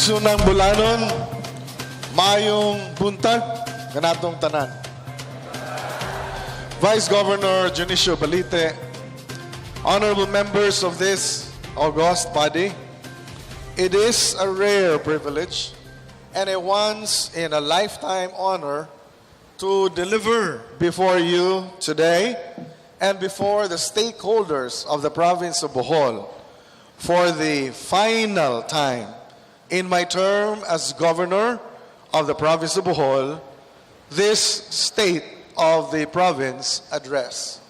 Igsunang Bulanon, Mayong Buntag, kanatong tanan. Vice Governor Junicio Balite, honorable members of this august body, it is a rare privilege and a once-in-a-lifetime honor to deliver before you today and before the stakeholders of the province of Bohol for the final time in my term as governor of the province of Bohol, this State of the Province address.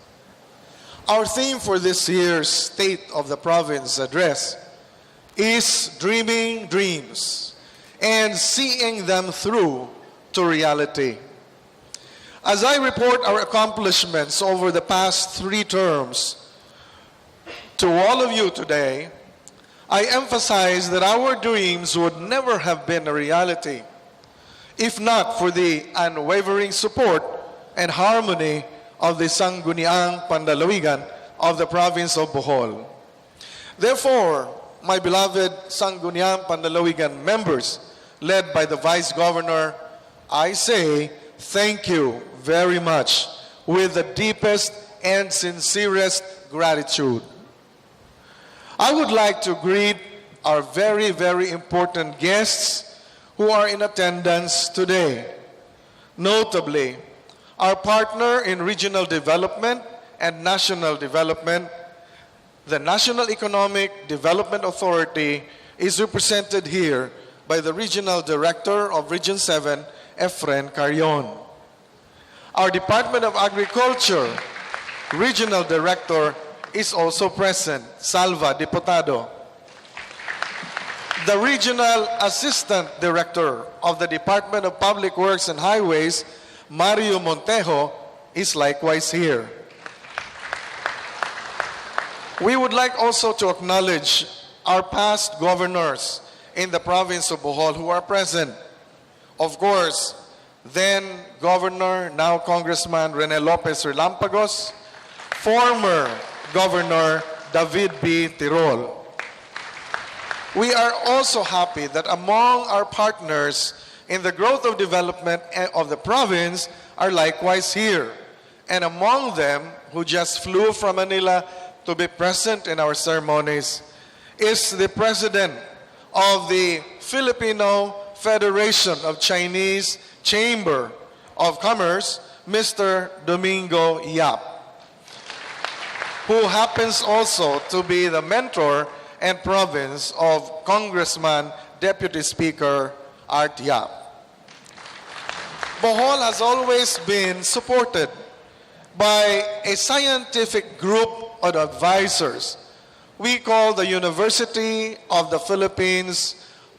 Our theme for this year's State of the Province address is dreaming dreams and seeing them through to reality. As I report our accomplishments over the past 3 terms to all of you today, I emphasize that our dreams would never have been a reality if not for the unwavering support and harmony of the Sangguniang Pandalawigan of the province of Bohol. Therefore, my beloved Sangguniang Pandalawigan members, led by the Vice Governor, I say thank you very much with the deepest and sincerest gratitude. I would like to greet our very, very important guests who are in attendance today. Notably, our partner in regional development and national development, the National Economic Development Authority, is represented here by the Regional Director of Region 7, Efren Carion. Our Department of Agriculture Regional Director is also present, Salva Diputado. The Regional Assistant Director of the Department of Public Works and Highways, Mario Montejo, is likewise here. We would like also to acknowledge our past governors in the province of Bohol who are present. Of course, then Governor, now Congressman Rene Lopez Relampagos, former Governor David B. Tirol. We are also happy that among our partners in the growth of development of the province are likewise here. And among them, who just flew from Manila to be present in our ceremonies, is the President of the Filipino Federation of Chinese Chamber of Commerce, Mr. Domingo Yap, who happens also to be the mentor and province of Congressman Deputy Speaker Art Yap. Bohol has always been supported by a scientific group of advisors we call the University of the Philippines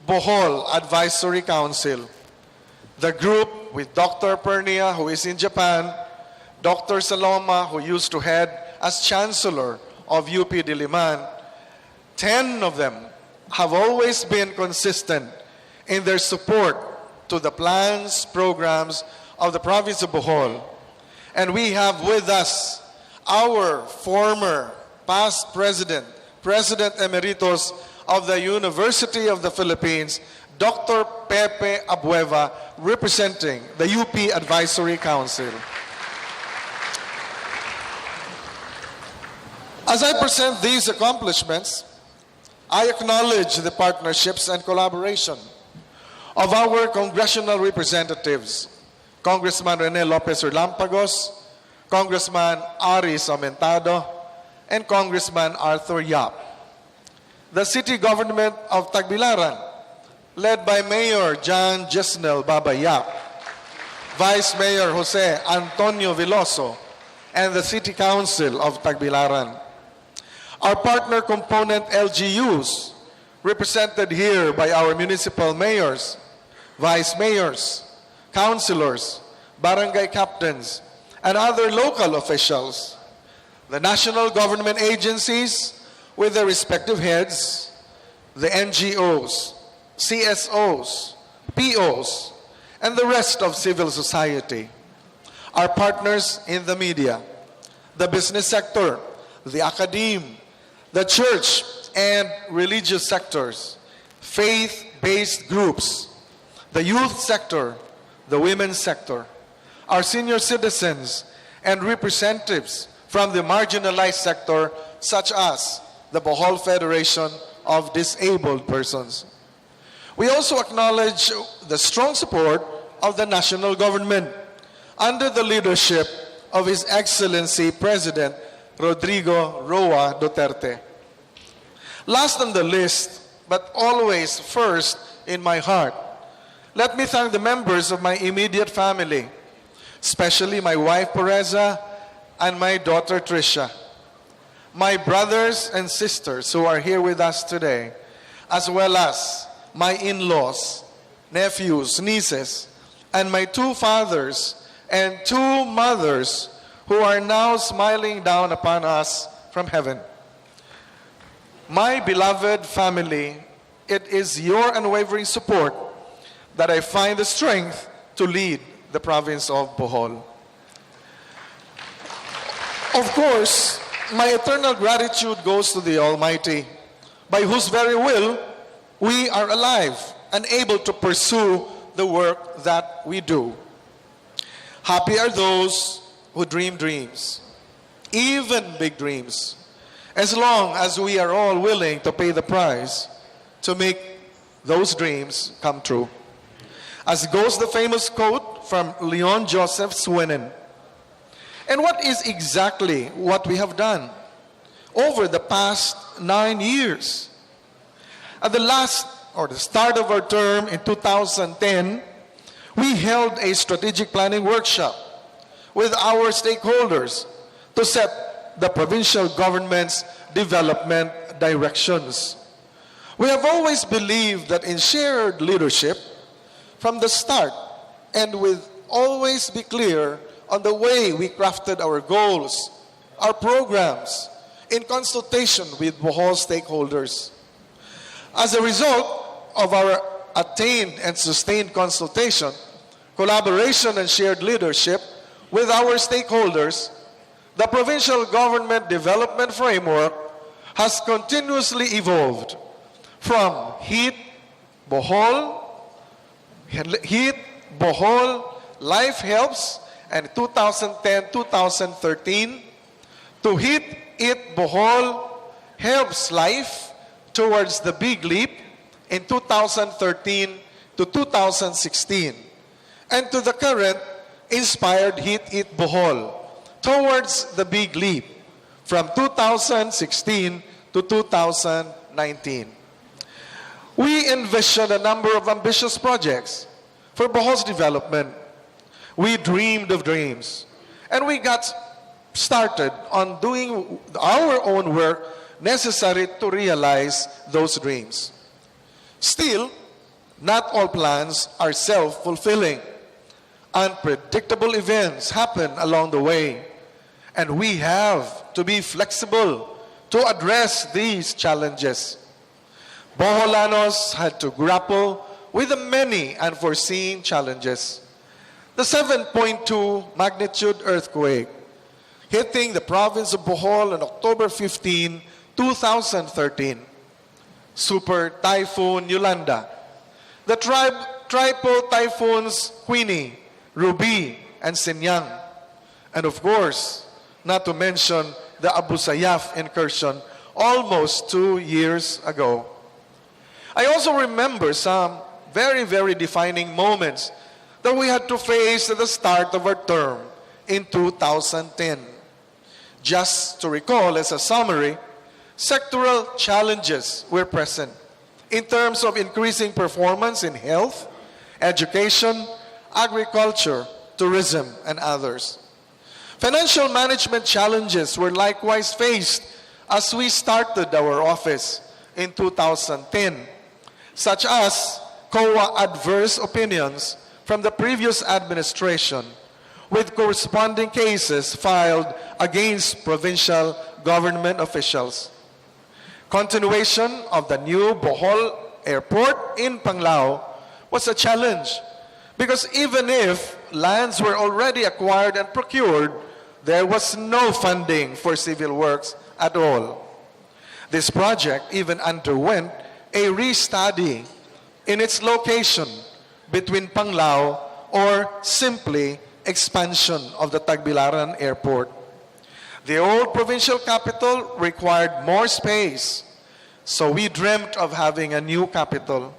Bohol Advisory Council. The group with Dr. Pernia, who is in Japan, Dr. Saloma, who used to head as Chancellor of UP Diliman, 10 of them have always been consistent in their support to the plans, programs of the province of Bohol. And we have with us our former past president, President Emeritus of the University of the Philippines, Dr. Pepe Abueva, representing the UP Advisory Council. As I present these accomplishments, I acknowledge the partnerships and collaboration of our congressional representatives, Congressman Rene Lopez Relampagos, Congressman Aris Aumentado, and Congressman Arthur Yap. The city government of Tagbilaran, led by Mayor John Jesnel Baba Yap, Vice Mayor Jose Antonio Veloso, and the City Council of Tagbilaran. Our partner component LGUs, represented here by our municipal mayors, vice mayors, councilors, barangay captains, and other local officials. The national government agencies with their respective heads, the NGOs, CSOs, POs, and the rest of civil society. Our partners in the media, the business sector, the academe, the church and religious sectors, faith, community-based groups, the youth sector, the women's sector, our senior citizens, and representatives from the marginalized sector such as the Bohol Federation of Disabled Persons. We also acknowledge the strong support of the national government under the leadership of His Excellency President Rodrigo Roa Duterte. Last on the list, but always first in my heart, let me thank the members of my immediate family, especially my wife Pereza and my daughter Tricia, my brothers and sisters who are here with us today, as well as my in-laws, nephews, nieces, and my two fathers and two mothers who are now smiling down upon us from heaven. My beloved family, it is your unwavering support that I find the strength to lead the province of Bohol. Of course, my eternal gratitude goes to the Almighty, by whose very will we are alive and able to pursue the work that we do. Happy are those who dream dreams, even big dreams, as long as we are all willing to pay the price to make those dreams come true. As goes the famous quote from Leon Joseph Swinen. And what is exactly what we have done over the past 9 years? At the start of our term in 2010, we held a strategic planning workshop with our stakeholders to set the provincial government's development directions. We have always believed that in shared leadership from the start, and with always be clear on the way we crafted our goals, our programs, in consultation with Bohol stakeholders. As a result of our attained and sustained consultation, collaboration, and shared leadership with our stakeholders, the provincial government development framework has continuously evolved from HEAT, Bohol, Life Helps, and 2010-2013, to HEAT, IT, Bohol, Helps Life towards the Big Leap in 2013 to 2016, and to the current Inspired HEAT, IT, Bohol towards the Big Leap from 2016 to 2019. We envisioned a number of ambitious projects for Bohol's development. We dreamed of dreams, and we got started on doing our own work necessary to realize those dreams. Still, not all plans are self-fulfilling. Unpredictable events happen along the way, and we have to be flexible to address these challenges. Boholanos had to grapple with the many unforeseen challenges. The 7.2 magnitude earthquake hitting the province of Bohol on October 15, 2013. Super Typhoon Yolanda. The triple typhoons Queenie, Ruby, and Sinyang. And of course, not to mention the Abu Sayyaf incursion almost 2 years ago. I also remember some very, very defining moments that we had to face at the start of our term in 2010. Just to recall as a summary, sectoral challenges were present in terms of increasing performance in health, education, agriculture, tourism, and others. Financial management challenges were likewise faced as we started our office in 2010, such as COA adverse opinions from the previous administration, with corresponding cases filed against provincial government officials. Continuation of the new Bohol Airport in Panglao was a challenge because even if lands were already acquired and procured, there was no funding for civil works at all. This project even underwent a restudy in its location between Panglao or simply expansion of the Tagbilaran Airport. The old provincial capital required more space, so we dreamt of having a new capital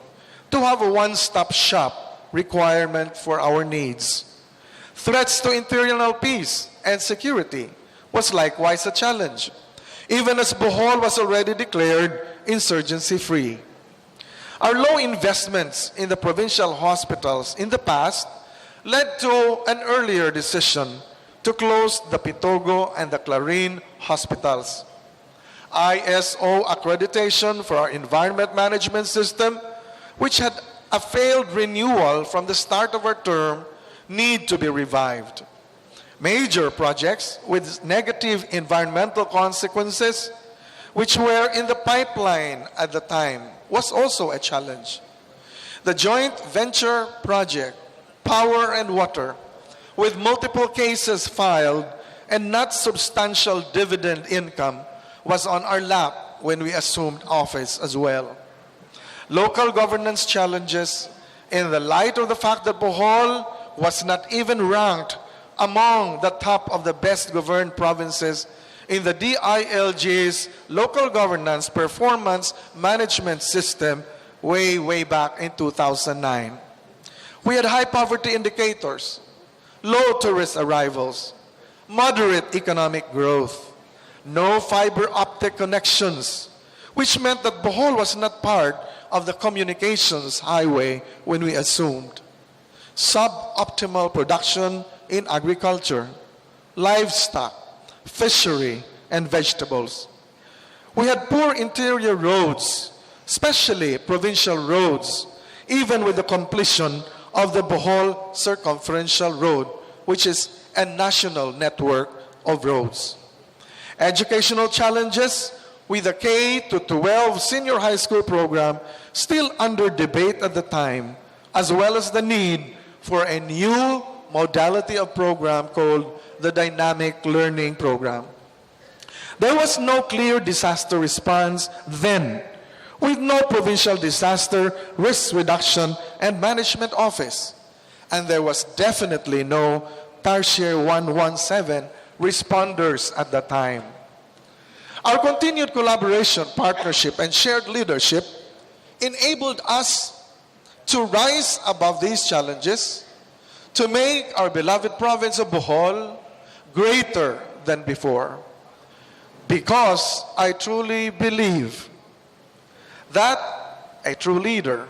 to have a one-stop shop requirement for our needs. Threats to internal peace and security was likewise a challenge, even as Bohol was already declared insurgency-free. Our low investments in the provincial hospitals in the past led to an earlier decision to close the Pitogo and the Clarin hospitals. ISO accreditation for our environment management system, which had a failed renewal from the start of our term, need to be revived. Major projects with negative environmental consequences, which were in the pipeline at the time, was also a challenge. The joint venture project, Power and Water, with multiple cases filed and not substantial dividend income, was on our lap when we assumed office as well. Local governance challenges, in the light of the fact that Bohol was not even ranked among the top of the best governed provinces in the DILG's local governance performance management system way back in 2009. We had high poverty indicators, low tourist arrivals, moderate economic growth, no fiber optic connections, which meant that Bohol was not part of the communications highway when we assumed, suboptimal production in agriculture, livestock, fishery, and vegetables. We had poor interior roads, especially provincial roads, even with the completion of the Bohol Circumferential Road, which is a national network of roads. Educational challenges with the K-12 senior high school program still under debate at the time, as well as the need for a new modality of program called the Dynamic Learning Program. There was no clear disaster response then, with no provincial disaster risk reduction and management office. And there was definitely no Tarsier 117 responders at the time. Our continued collaboration, partnership, and shared leadership enabled us to rise above these challenges, to make our beloved province of Bohol greater than before. Because I truly believe that a true leader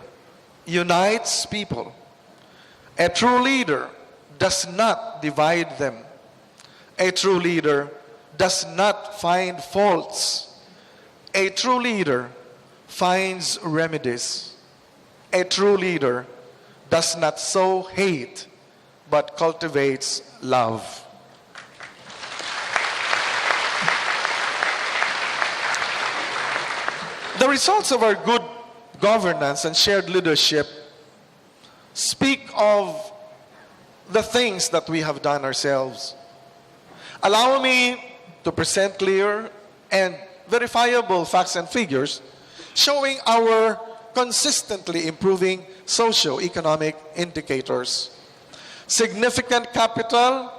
unites people. A true leader does not divide them. A true leader does not find faults. A true leader finds remedies. A true leader does not sow hate, but cultivates love. The results of our good governance and shared leadership speak of the things that we have done ourselves. Allow me to present clear and verifiable facts and figures showing our consistently improving socio-economic indicators. Significant capital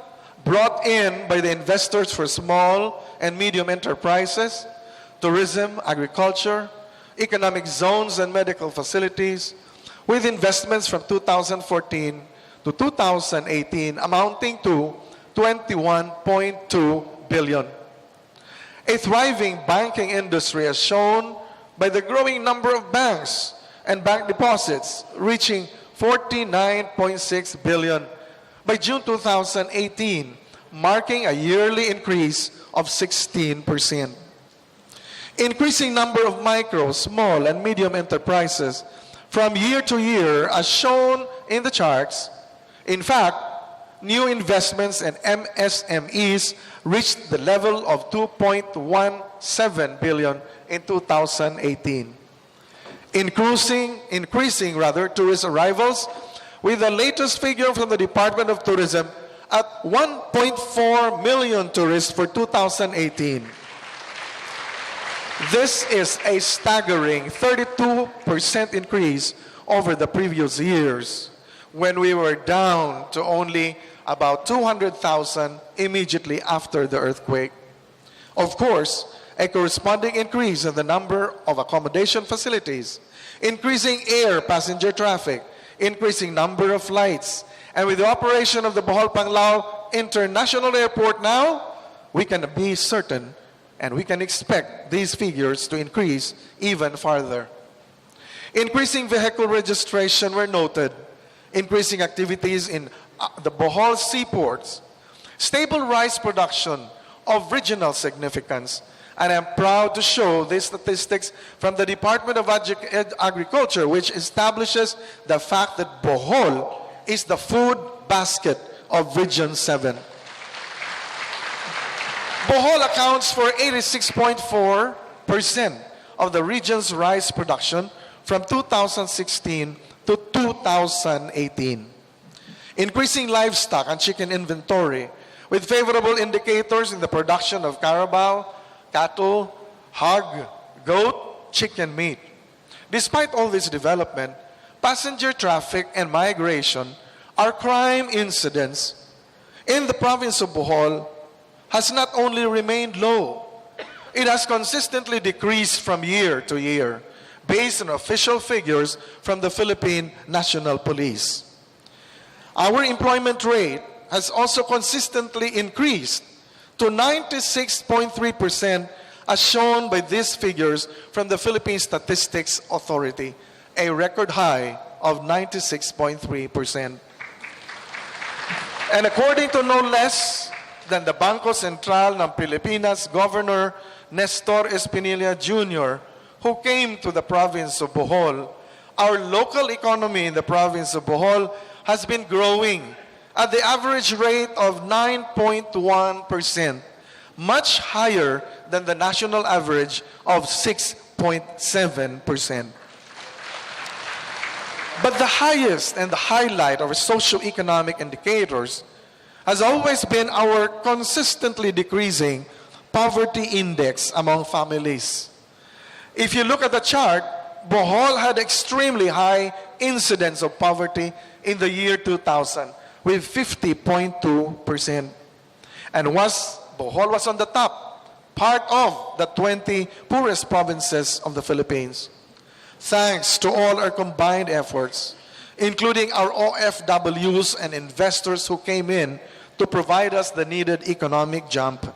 brought in by the investors for small and medium enterprises, tourism, agriculture, economic zones, and medical facilities, with investments from 2014 to 2018 amounting to 21.2 billion. A thriving banking industry as shown by the growing number of banks and bank deposits reaching 49.6 billion by June 2018, marking a yearly increase of 16%. Increasing number of micro, small, and medium enterprises from year to year as shown in the charts. In fact, new investments in MSMEs reached the level of 2.17 billion in 2018. Increasing tourist arrivals, with the latest figure from the Department of Tourism at 1.4 million tourists for 2018. This is a staggering 32% increase over the previous years when we were down to only about 200,000 immediately after the earthquake. Of course, a corresponding increase in the number of accommodation facilities, increasing air passenger traffic, increasing number of flights, and with the operation of the Bohol Panglao International Airport now, we can be certain and we can expect these figures to increase even farther. Increasing vehicle registration were noted, increasing activities in the Bohol seaports, stable rice production of regional significance, and I'm proud to show these statistics from the Department of Agriculture, which establishes the fact that Bohol is the food basket of Region 7. Bohol accounts for 86.4% of the region's rice production from 2016 to 2018. Increasing livestock and chicken inventory with favorable indicators in the production of carabao, cattle, hog, goat, chicken meat. Despite all this development, passenger traffic and migration, our crime incidents in the province of Bohol has not only remained low, it has consistently decreased from year to year based on official figures from the Philippine National Police. Our employment rate has also consistently increased to 96.3% as shown by these figures from the Philippine Statistics Authority, a record high of 96.3%. And according to no less than the Bangko Sentral ng Pilipinas Governor Nestor Espinilla Jr., who came to the province of Bohol, our local economy in the province of Bohol has been growing at the average rate of 9.1%, much higher than the national average of 6.7%. But the highest and the highlight of our socioeconomic indicators has always been our consistently decreasing poverty index among families. If you look at the chart, Bohol had extremely high incidence of poverty in the year 2000 with 50.2%. And Bohol was on the top, part of the 20 poorest provinces of the Philippines. Thanks to all our combined efforts, including our OFWs and investors who came in to provide us the needed economic jump,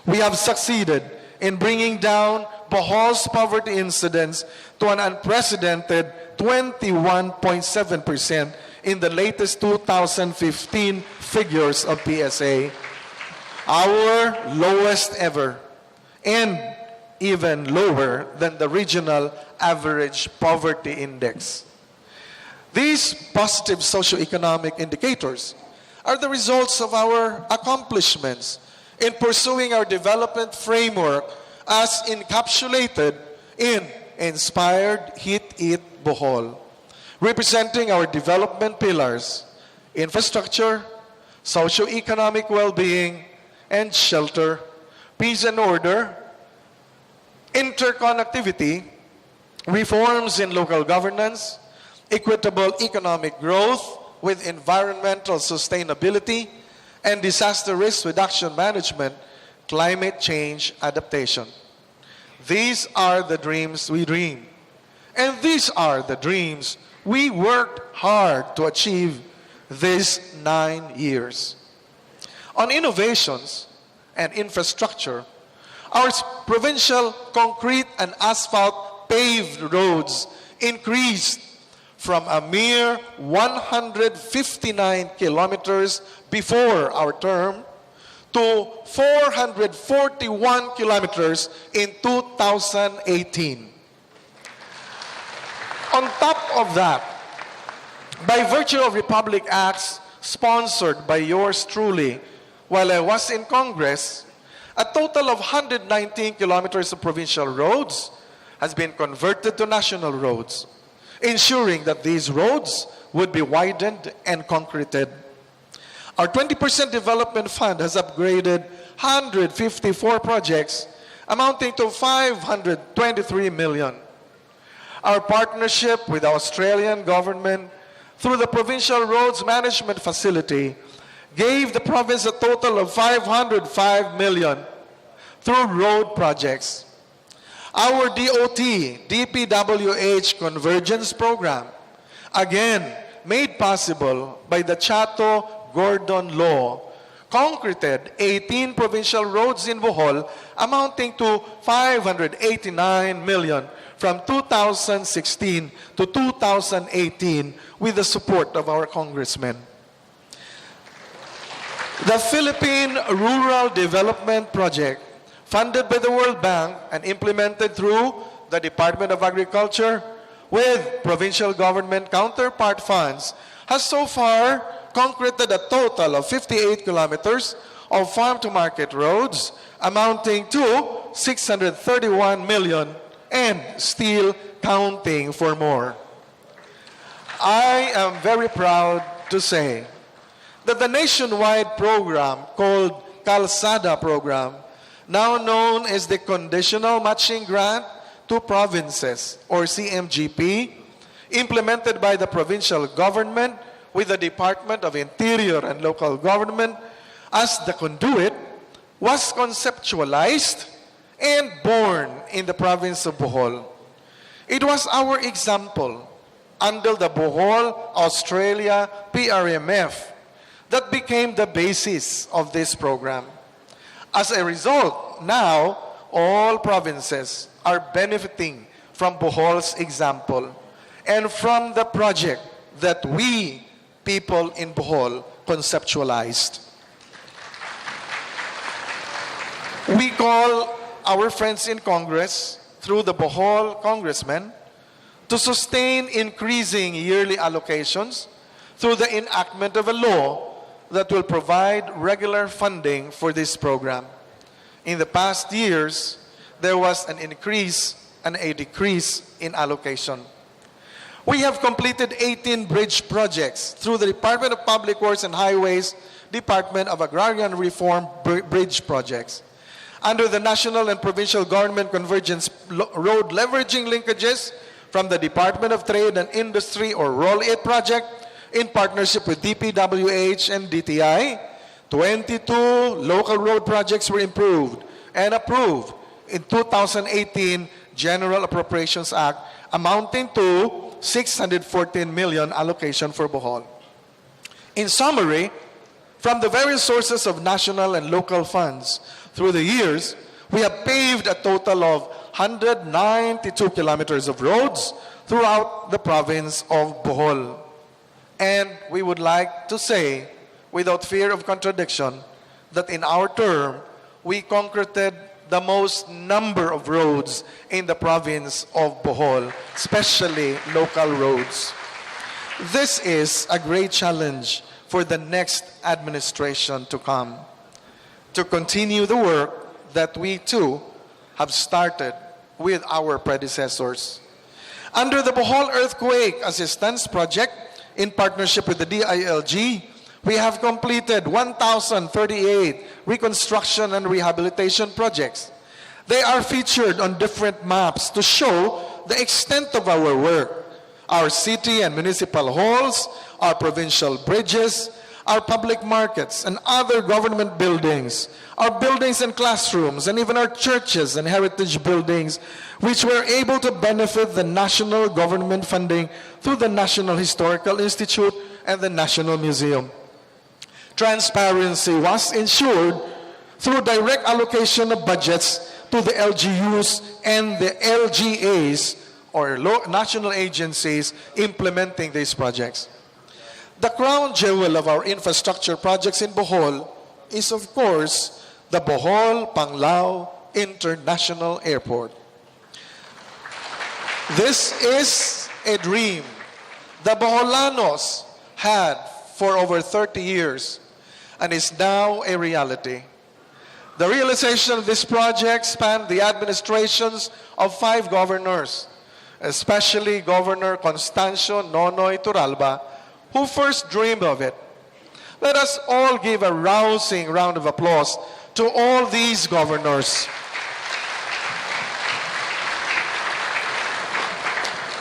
we have succeeded in bringing down Bohol's poverty incidence to an unprecedented 21.7% in the latest 2015 figures of PSA, our lowest ever, and even lower than the regional average poverty index. These positive socioeconomic indicators are the results of our accomplishments in pursuing our development framework as encapsulated in Inspired Hit It Bohol, representing our development pillars: infrastructure, socioeconomic well-being, and shelter, peace and order, interconnectivity, reforms in local governance, equitable economic growth with environmental sustainability, and disaster risk reduction management, climate change adaptation. These are the dreams we dream. And these are the dreams we worked hard to achieve these 9 years. On innovations and infrastructure, our provincial concrete and asphalt paved roads increased from a mere 159 kilometers before our term to 441 kilometers in 2018. On top of that, by virtue of Republic Acts sponsored by yours truly while I was in Congress, a total of 119 kilometers of provincial roads has been converted to national roads, ensuring that these roads would be widened and concreted. Our 20% development fund has upgraded 154 projects amounting to 523 million. Our partnership with the Australian government through the Provincial Roads Management Facility gave the province a total of 505 million through road projects. Our DOT, DPWH Convergence Program, again made possible by the Chato-Gordon Law, concreted 18 provincial roads in Bohol amounting to 589 million from 2016 to 2018 with the support of our congressmen. The Philippine Rural Development Project, funded by the World Bank and implemented through the Department of Agriculture with provincial government counterpart funds, has so far concreted a total of 58 kilometers of farm-to-market roads amounting to 631 million and still counting for more. I am very proud to say that the nationwide program called Calzada Program, now known as the Conditional Matching Grant to Provinces, or CMGP, implemented by the provincial government with the Department of Interior and Local Government as the conduit, was conceptualized and born in the province of Bohol. It was our example under the Bohol Australia PRMF that became the basis of this program. As a result, now all provinces are benefiting from Bohol's example and from the project that we, people in Bohol, conceptualized. We call our friends in Congress, through the Bohol congressmen, to sustain increasing yearly allocations through the enactment of a law that will provide regular funding for this program. In the past years, there was an increase and a decrease in allocation. We have completed 18 bridge projects through the Department of Public Works and Highways, Department of Agrarian Reform bridge projects. Under the national and provincial government convergence road leveraging linkages from the Department of Trade and Industry, or ROL-IT project, in partnership with DPWH and DTI, 22 local road projects were improved and approved in 2018 General Appropriations Act, amounting to 614 million allocation for Bohol. In summary, from the various sources of national and local funds through the years, we have paved a total of 192 kilometers of roads throughout the province of Bohol. And we would like to say, without fear of contradiction, that in our term, we concreted the most number of roads in the province of Bohol, especially local roads. This is a great challenge for the next administration to come, to continue the work that we too have started with our predecessors. Under the Bohol Earthquake Assistance Project, in partnership with the DILG, we have completed 1,038 reconstruction and rehabilitation projects. They are featured on different maps to show the extent of our work. Our city and municipal halls, our provincial bridges, our public markets and other government buildings, our buildings and classrooms, and even our churches and heritage buildings, which were able to benefit the national government funding through the National Historical Institute and the National Museum. Transparency was ensured through direct allocation of budgets to the LGUs and the LGAs, or national agencies, implementing these projects. The crown jewel of our infrastructure projects in Bohol is, of course, the Bohol-Panglao International Airport. This is a dream the Boholanos had for over 30 years and is now a reality. The realization of this project spanned the administrations of 5 governors, especially Governor Constancio Nonoy Turalba, who first dreamed of it. Let us all give a rousing round of applause to all these governors.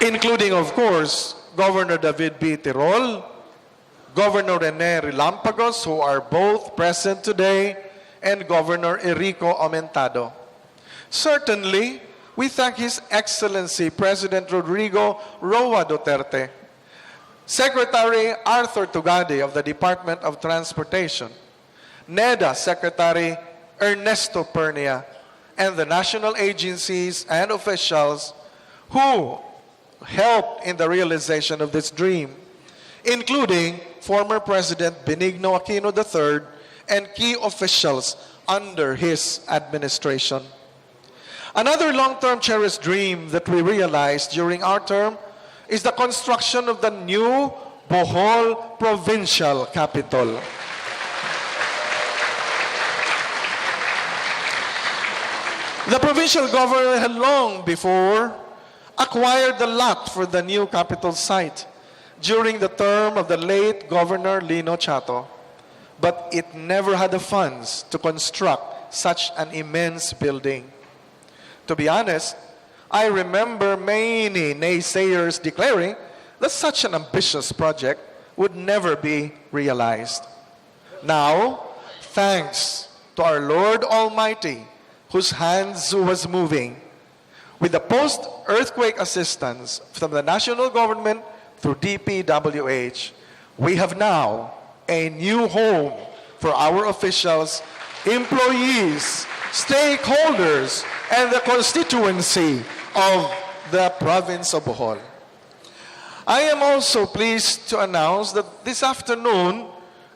including, of course, Governor David B. Tirol, Governor Rene Relampagos, who are both present today, and Governor Enrico Aumentado. Certainly, we thank His Excellency President Rodrigo Roa Duterte, Secretary Arthur Tugade of the Department of Transportation, NEDA Secretary Ernesto Pernia, and the national agencies and officials who helped in the realization of this dream, including former President Benigno Aquino III and key officials under his administration. Another long-term cherished dream that we realized during our term is the construction of the new Bohol Provincial Capital. The provincial governor had long before acquired the lot for the new capital site during the term of the late Governor Lino Chato, but it never had the funds to construct such an immense building. To be honest, I remember many naysayers declaring that such an ambitious project would never be realized. Now, thanks to our Lord Almighty, whose hands was moving, with the post-earthquake assistance from the national government through DPWH, we have now a new home for our officials, employees, stakeholders, and the constituency of the province of Bohol. I am also pleased to announce that this afternoon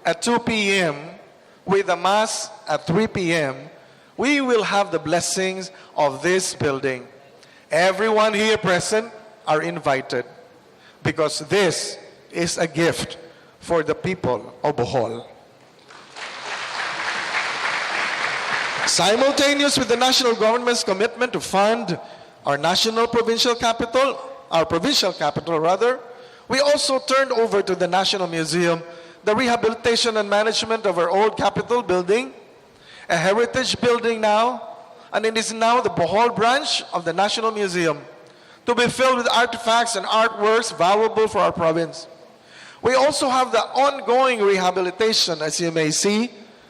at 2 p.m., with the Mass at 3 p.m., we will have the blessings of this building. Everyone here present are invited because this is a gift for the people of Bohol. Simultaneous with the national government's commitment to fund our provincial capital, we also turned over to the National Museum the rehabilitation and management of our old Capitol building, a heritage building now, and it is now the Bohol branch of the National Museum, to be filled with artifacts and artworks valuable for our province. We also have the ongoing rehabilitation, as you may see,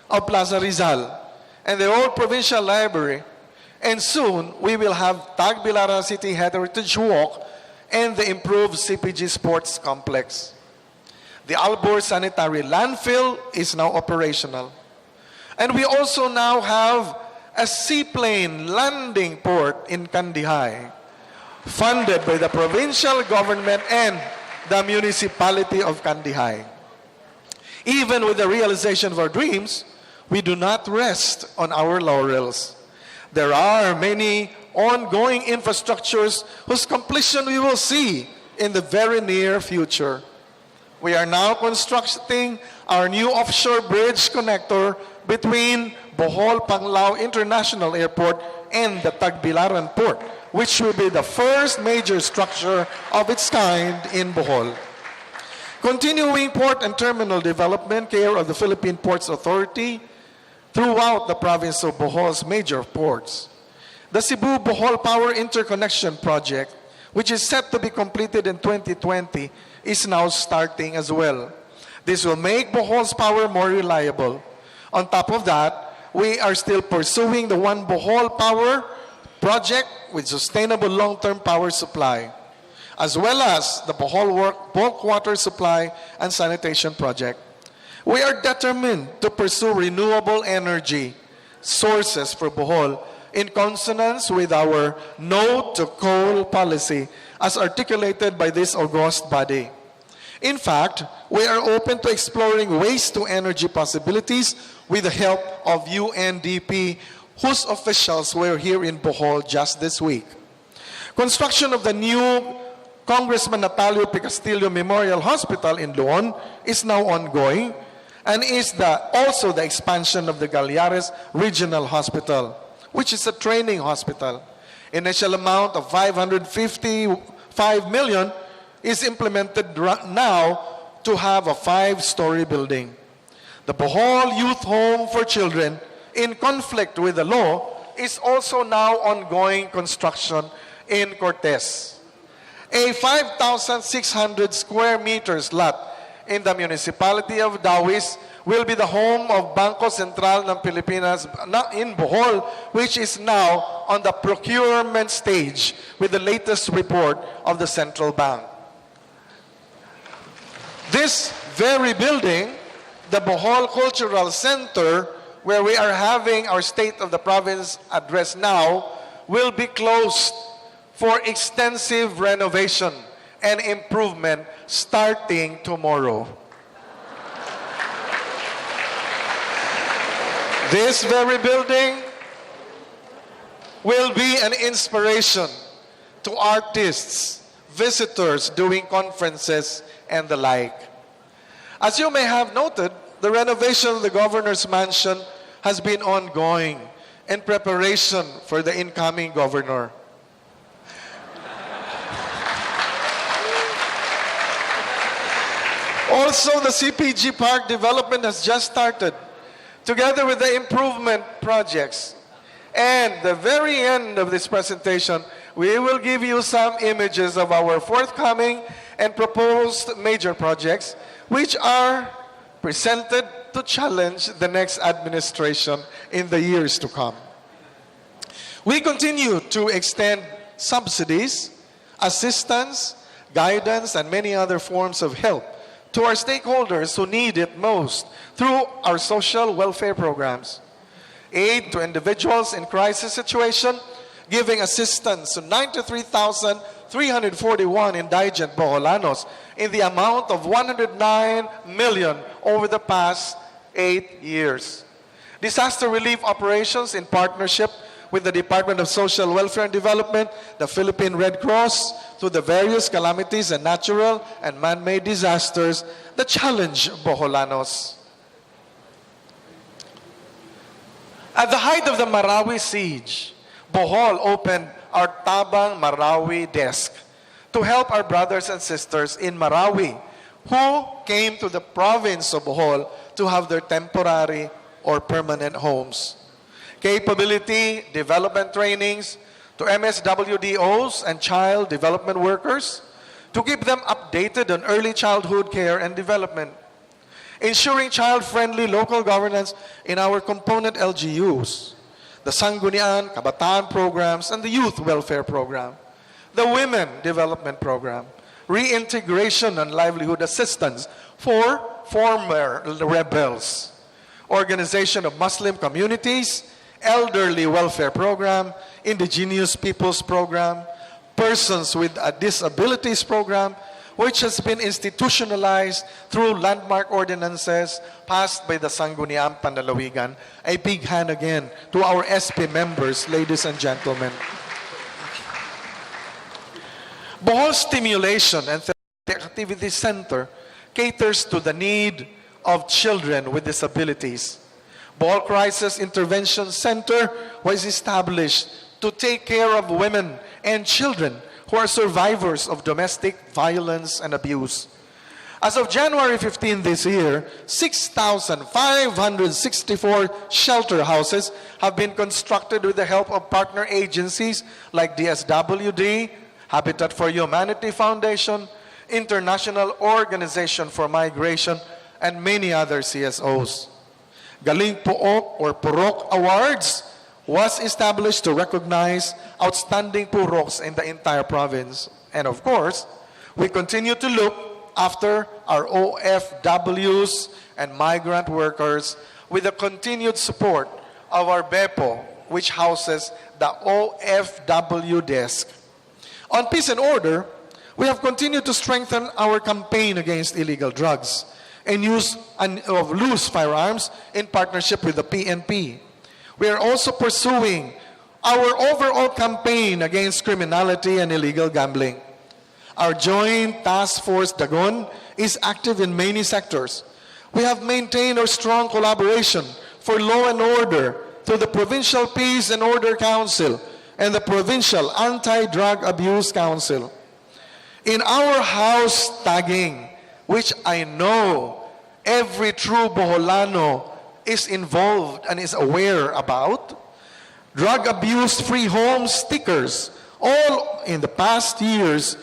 of Plaza Rizal and the old provincial library, and soon we will have Tagbilaran City Heritage Walk and the improved CPG Sports Complex. The Albor Sanitary Landfill is now operational. And we also now have a seaplane landing port in Kandihay, funded by the provincial government and the municipality of Kandihay. Even with the realization of our dreams, we do not rest on our laurels. There are many ongoing infrastructures whose completion we will see in the very near future. We are now constructing our new offshore bridge connector between Bohol-Panglao International Airport and the Tagbilaran Port, which will be the first major structure of its kind in Bohol. Continuing port and terminal development care of the Philippine Ports Authority throughout the province of Bohol's major ports. The Cebu-Bohol Power Interconnection Project, which is set to be completed in 2020, is now starting as well. This will make Bohol's power more reliable. On top of that, we are still pursuing the One Bohol Power project with sustainable long-term power supply, as well as the Bohol bulk water supply and sanitation project. We are determined to pursue renewable energy sources for Bohol in consonance with our no to coal policy as articulated by this august body. In fact, we are open to exploring waste-to-energy possibilities with the help of UNDP, whose officials were here in Bohol just this week. Construction of the new Congressman Natalio P. Castillo Memorial Hospital in Luon is now ongoing, and is also the expansion of the Galyares Regional Hospital, which is a training hospital. Initial amount of 555 million is implemented now to have a 5-story building. The Bohol Youth Home for Children, in conflict with the law, is also now ongoing construction in Cortez. a 5,600 square meters lot in the municipality of Dawis will be the home of Bangko Sentral ng Pilipinas in Bohol, which is now on the procurement stage with the latest report of the central bank. This very building, the Bohol Cultural Center, where we are having our State of the Province address now, will be closed for extensive renovation and improvement starting tomorrow. This very building will be an inspiration to artists, visitors doing conferences, and the like. As you may have noted, the renovation of the governor's mansion has been ongoing in preparation for the incoming governor. Also, the CPG Park development has just started, together with the improvement projects. And the very end of this presentation, we will give you some images of our forthcoming and proposed major projects, which are presented to challenge the next administration in the years to come. We continue to extend subsidies, assistance, guidance, and many other forms of help to our stakeholders who need it most through our social welfare programs. Aid to individuals in crisis situation, giving assistance to 93,341 indigent Boholanos in the amount of 109 million over the past 8 years. Disaster relief operations in partnership with the Department of Social Welfare and Development, the Philippine Red Cross, through the various calamities and natural and man-made disasters that challenge Boholanos. At the height of the Marawi siege, Bohol opened our Tabang Marawi desk to help our brothers and sisters in Marawi who came to the province of Bohol to have their temporary or permanent homes. Capability development trainings to MSWDOs and child development workers to keep them updated on early childhood care and development. Ensuring child-friendly local governance in our component LGUs, the Sanggunian, Kabataan programs, and the Youth Welfare Program, the Women Development Program, reintegration and livelihood assistance for former rebels, organization of Muslim communities, elderly welfare program, indigenous peoples program, persons with disabilities program, which has been institutionalized through landmark ordinances passed by the Sangguniang Panlalawigan. A big hand again to our SP members, ladies and gentlemen. Bohol Stimulation and Therapeutic Activity Center caters to the need of children with disabilities. Bohol Crisis Intervention Center was established to take care of women and children who are survivors of domestic violence and abuse. As of January 15 this year, 6,564 shelter houses have been constructed with the help of partner agencies like DSWD, Habitat for Humanity Foundation, International Organization for Migration, and many other CSOs. Galing Pook or Purok Awards was established to recognize outstanding Puroks in the entire province. And of course, we continue to look after our OFWs and migrant workers with the continued support of our BEPO, which houses the OFW desk. On peace and order, we have continued to strengthen our campaign against illegal drugs and use of loose firearms in partnership with the PNP. We are also pursuing our overall campaign against criminality and illegal gambling. Our joint task force, Dagon, is active in many sectors. We have maintained our strong collaboration for law and order through the Provincial Peace and Order Council and the Provincial Anti-Drug Abuse Council. In our house tagging, which I know every true Boholano is involved and is aware about, drug abuse-free home stickers, all in the past years,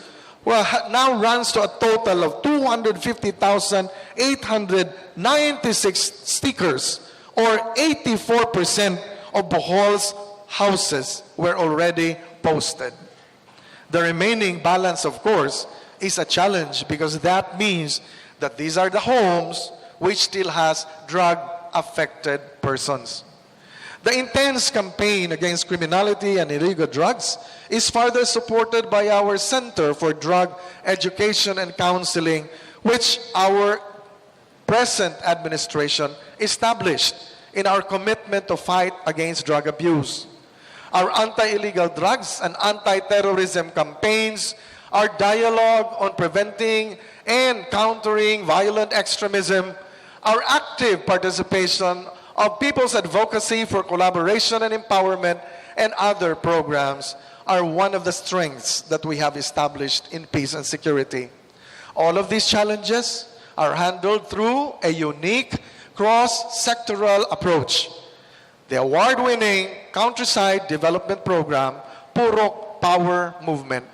now runs to a total of 250,896 stickers, or 84% of Bohol's houses were already posted. The remaining balance, of course, is a challenge because that means that these are the homes which still has drug-affected persons. The intense campaign against criminality and illegal drugs is further supported by our Center for Drug Education and Counseling, which our present administration established in our commitment to fight against drug abuse. Our anti-illegal drugs and anti-terrorism campaigns, our dialogue on preventing and countering violent extremism, our active participation of People's Advocacy for Collaboration and Empowerment, and other programs are one of the strengths that we have established in peace and security. All of these challenges are handled through a unique cross-sectoral approach. The award-winning Countryside Development Program, Purok Power Movement,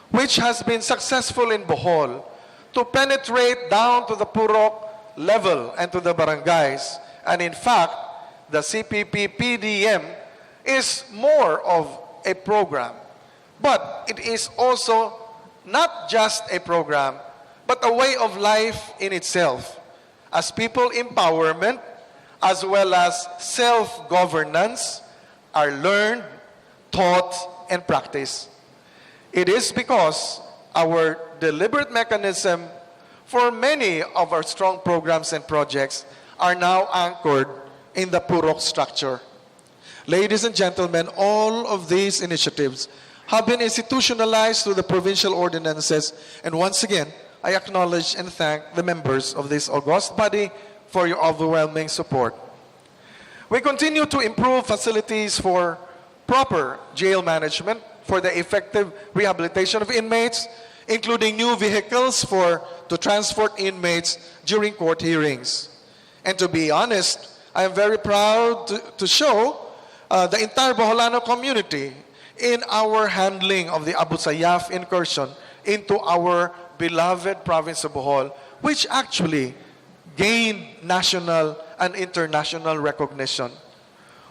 which has been successful in Bohol to penetrate down to the Purok level and to the barangays. And in fact, the CPP-PDM is more of a program. But it is also not just a program, but a way of life in itself, as people empowerment as well as self-governance are learned, taught, and practiced. It is because our deliberate mechanism for many of our strong programs and projects are now anchored in the Purok structure. Ladies and gentlemen, all of these initiatives have been institutionalized through the provincial ordinances, and once again, I acknowledge and thank the members of this august body for your overwhelming support. We continue to improve facilities for proper jail management, for the effective rehabilitation of inmates, including new vehicles to transport inmates during court hearings. And to be honest, I am very proud to show the entire Boholano community in our handling of the Abu Sayyaf incursion into our beloved province of Bohol, which actually gained national and international recognition.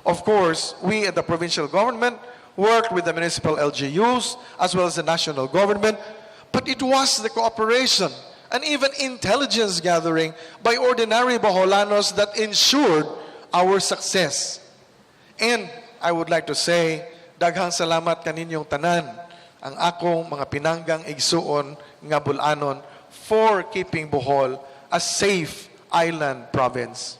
Of course, we at the provincial government worked with the municipal LGUs as well as the national government, but it was the cooperation and even intelligence gathering by ordinary Boholanos that ensured our success. And I would like to say, daghang salamat kaninyong tanan, ang akong mga pinanggang igsuon nga bulanon for keeping Bohol a safe island province.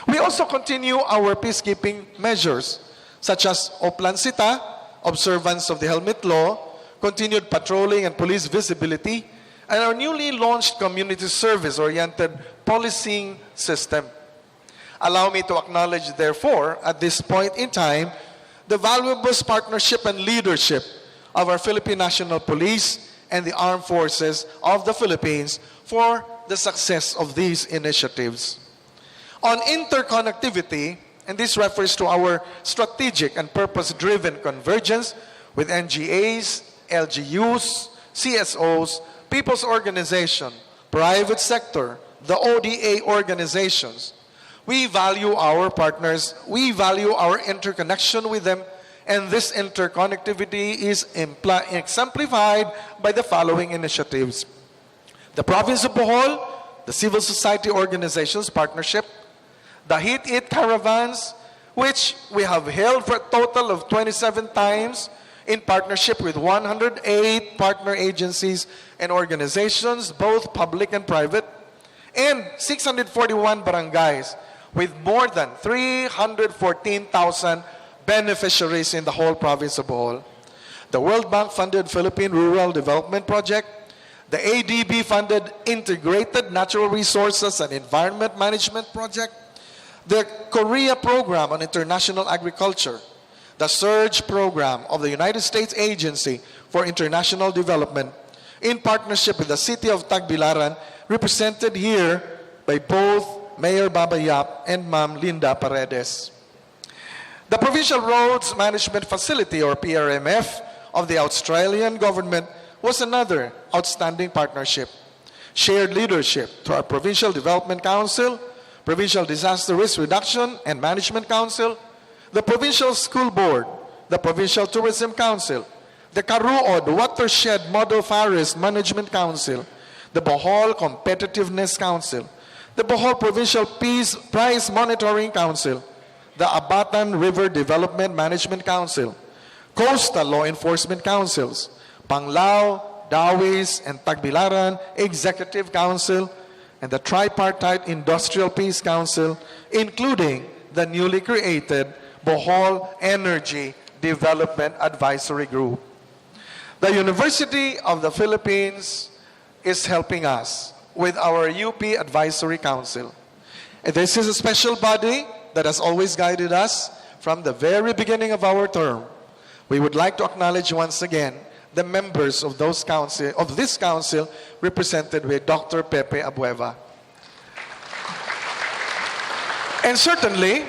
We also continue our peacekeeping measures, such as Oplan Sita, observance of the helmet law, continued patrolling and police visibility, and our newly launched community service-oriented policing system. Allow me to acknowledge, therefore, at this point in time, the valuable partnership and leadership of our Philippine National Police and the Armed Forces of the Philippines for the success of these initiatives. On interconnectivity, and this refers to our strategic and purpose-driven convergence with NGAs, LGUs, CSOs, people's organization, private sector, the ODA organizations. We value our partners, we value our interconnection with them, and this interconnectivity is exemplified by the following initiatives. The province of Bohol, the civil society organizations partnership, the Hit It caravans, which we have held for a total of 27 times in partnership with 108 partner agencies and organizations, both public and private, and 641 barangays with more than 314,000 beneficiaries in the whole province of Bohol. The World Bank-funded Philippine Rural Development Project, the ADB-funded Integrated Natural Resources and Environment Management Project, the Korea Program on International Agriculture, the SURGE Program of the United States Agency for International Development, in partnership with the City of Tagbilaran, represented here by both Mayor Baba Yap and Ma'am Linda Paredes. The Provincial Roads Management Facility, or PRMF, of the Australian government, was another outstanding partnership. Shared leadership through our Provincial Development Council, Provincial Disaster Risk Reduction and Management Council, the Provincial School Board, the Provincial Tourism Council, the Karuod Watershed Model Forest Management Council, the Bohol Competitiveness Council, the Bohol Provincial Peace Prize Monitoring Council, the Abatan River Development Management Council, Coastal Law Enforcement Councils, Panglao, Dawis, and Tagbilaran Executive Council, and the Tripartite Industrial Peace Council, including the newly created Bohol Energy Development Advisory Group. The University of the Philippines is helping us with our UP Advisory Council. And this is a special body that has always guided us from the very beginning of our term. We would like to acknowledge once again the members of this council represented with Dr. Pepe Abueva. And certainly,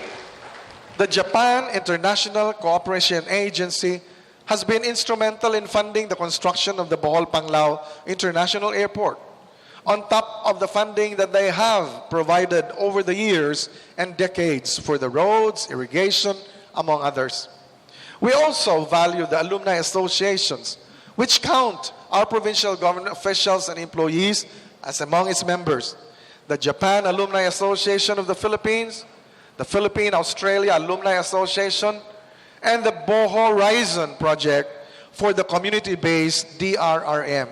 the Japan International Cooperation Agency has been instrumental in funding the construction of the Bohol Panglao International Airport, on top of the funding that they have provided over the years and decades for the roads, irrigation, among others. We also value the alumni associations, which count our provincial government officials and employees as among its members. The Japan Alumni Association of the Philippines, the Philippine-Australia Alumni Association, and the Bohol Horizon Project for the community-based DRRM.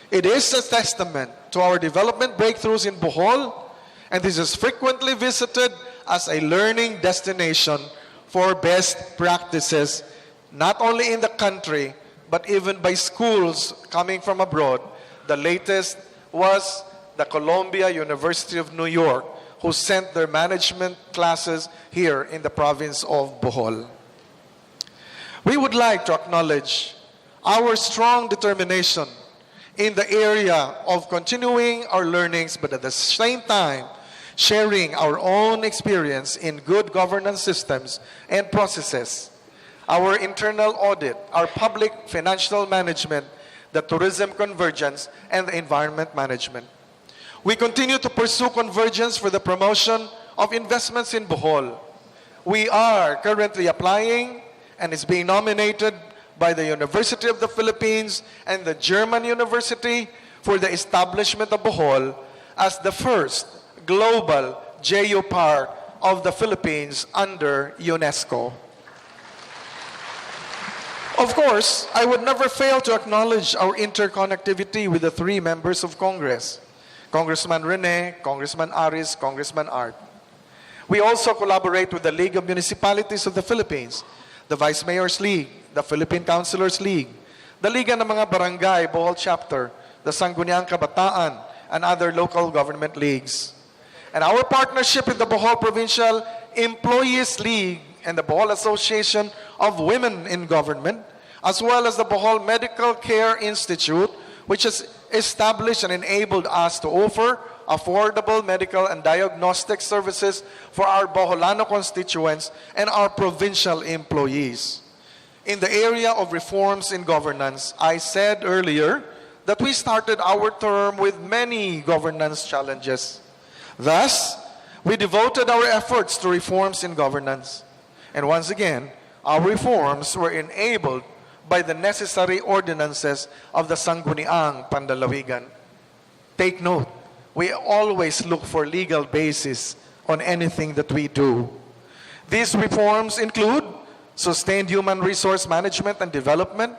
It is a testament to our development breakthroughs in Bohol, and this is frequently visited as a learning destination for best practices, not only in the country, but even by schools coming from abroad. The latest was the Columbia University of New York, who sent their management classes here in the province of Bohol. We would like to acknowledge our strong determination in the area of continuing our learnings, but at the same time, sharing our own experience in good governance systems and processes, our internal audit, our public financial management, the tourism convergence, and the environment management. We continue to pursue convergence for the promotion of investments in Bohol. We are currently applying and is being nominated by the University of the Philippines and the German University for the establishment of Bohol as the first global geopark of the Philippines under UNESCO. Of course, I would never fail to acknowledge our interconnectivity with the three members of Congress, Congressman Rene, Congressman Aris, Congressman Art. We also collaborate with the League of Municipalities of the Philippines, the Vice Mayor's League, the Philippine Councilors League, the Liga ng mga Barangay Bohol Chapter, the Sangguniang Kabataan, and other local government leagues. And our partnership with the Bohol Provincial Employees League and the Bohol Association of Women in Government, as well as the Bohol Medical Care Institute, which has established and enabled us to offer affordable medical and diagnostic services for our Boholano constituents and our provincial employees. In the area of reforms in governance, I said earlier that we started our term with many governance challenges. Thus, we devoted our efforts to reforms in governance. And once again, our reforms were enabled by the necessary ordinances of the Sangguniang Pandalawigan. Take note, we always look for legal basis on anything that we do. These reforms include sustained human resource management and development,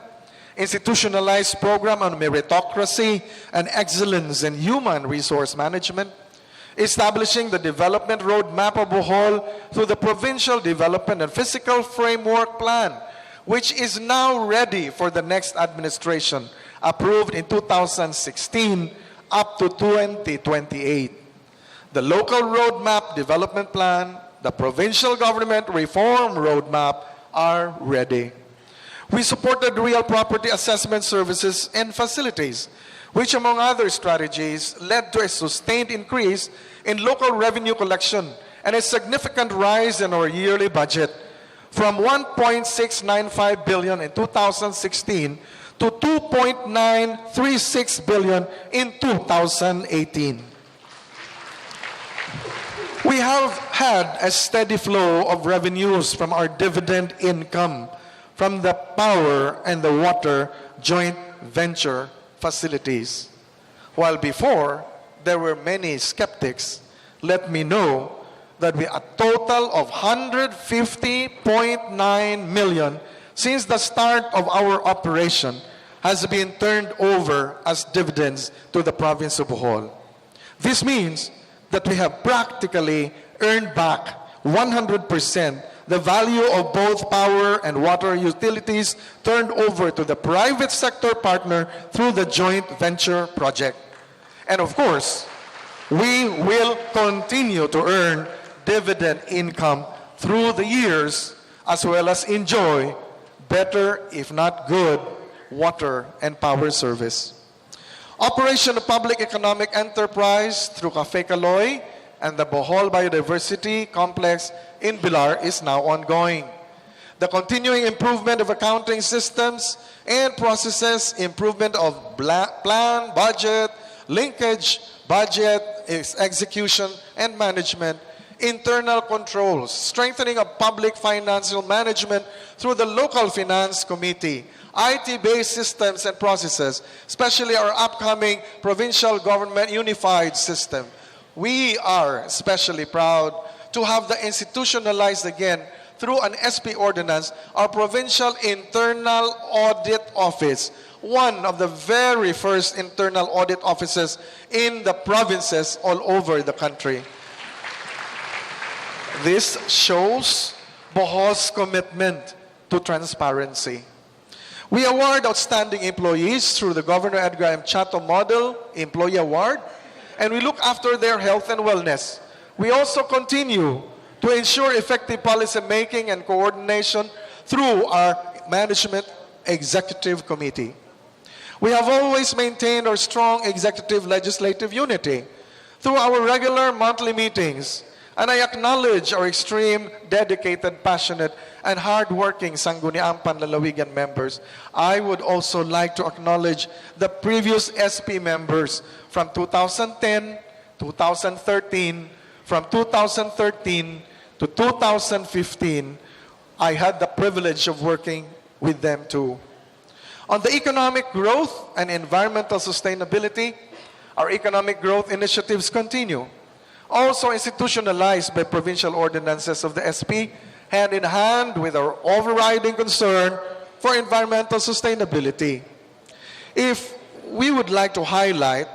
institutionalized program on meritocracy and excellence in human resource management, establishing the development roadmap of Bohol through the Provincial Development and Physical Framework Plan, which is now ready for the next administration, approved in 2016 up to 2028. The Local Roadmap Development Plan, the Provincial Government Reform Roadmap are ready. We supported real property assessment services and facilities, which among other strategies led to a sustained increase in local revenue collection and a significant rise in our yearly budget from 1.695 billion in 2016 to 2.936 billion in 2018. We have had a steady flow of revenues from our dividend income from the power and the water joint venture facilities. While before, there were many skeptics, let me know that a total of 150.9 million since the start of our operation has been turned over as dividends to the province of Bohol. This means that we have practically earned back 100% the value of both power and water utilities turned over to the private sector partner through the joint venture project. And of course, we will continue to earn dividend income through the years as well as enjoy better, if not good, water and power service. Operation of public economic enterprise through Cafe Caloy and the Bohol Biodiversity Complex in Bilar is now ongoing. The continuing improvement of accounting systems and processes, improvement of plan, budget, linkage, budget, execution, and management, internal controls, strengthening of public financial management through the local finance committee, IT-based systems and processes, especially our upcoming provincial government unified system. We are especially proud to have the institutionalized again through an SP ordinance, our Provincial Internal Audit Office, one of the very first internal audit offices in the provinces all over the country. This shows Bohol's commitment to transparency. We award outstanding employees through the Governor Edgar M. Chato Model Employee Award, and we look after their health and wellness. We also continue to ensure effective policy making and coordination through our Management Executive Committee. We have always maintained our strong executive legislative unity through our regular monthly meetings, and I acknowledge our extreme, dedicated, passionate, and hardworking Sangguniang Panlalawigan members. I would also like to acknowledge the previous SP members from 2010, 2013, from 2013 to 2015. I had the privilege of working with them too. On the economic growth and environmental sustainability, our economic growth initiatives continue, also institutionalized by provincial ordinances of the SP, hand in hand with our overriding concern for environmental sustainability. If we would like to highlight,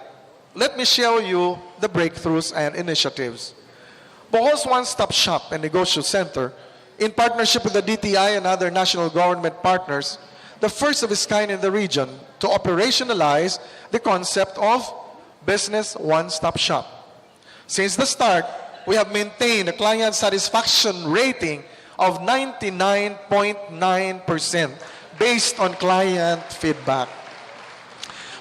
let me show you the breakthroughs and initiatives. Bohol's One-Stop Shop and Negosyo Center, in partnership with the DTI and other national government partners, the first of its kind in the region to operationalize the concept of Business One-Stop Shop. Since the start, we have maintained a client satisfaction rating of 99.9% based on client feedback.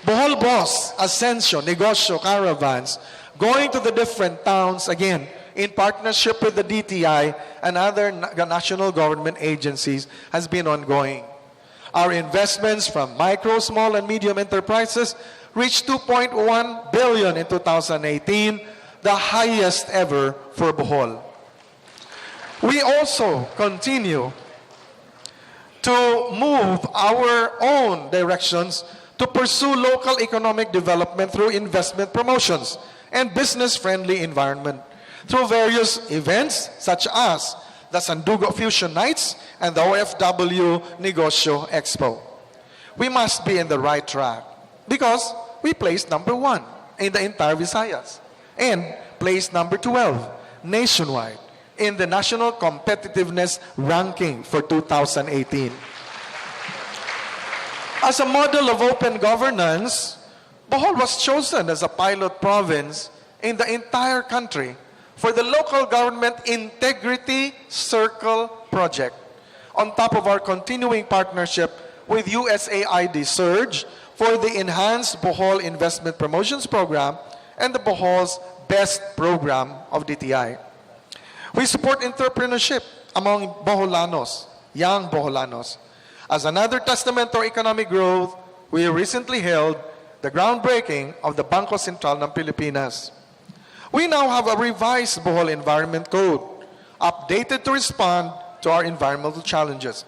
Bohol Boss, Ascension, Negosyo, Caravans, going to the different towns again in partnership with the DTI and other national government agencies has been ongoing. Our investments from micro, small, and medium enterprises reached 2.1 billion in 2018, the highest ever for Bohol. We also continue to move our own directions to pursue local economic development through investment promotions and business-friendly environment through various events such as the Sandugo Fusion Nights and the OFW Negosyo Expo. We must be in the right track because we placed number 1 in the entire Visayas and placed number 12 nationwide in the National Competitiveness Ranking for 2018. As a model of open governance, Bohol was chosen as a pilot province in the entire country for the Local Government Integrity Circle project, on top of our continuing partnership with USAID Surge for the Enhanced Bohol Investment Promotions Program and the Bohol's Best Program of DTI. We support entrepreneurship among Boholanos, young Boholanos. As another testament to our economic growth, we recently held the groundbreaking of the Bangko Sentral ng Pilipinas. We now have a revised Bohol Environment Code, updated to respond to our environmental challenges.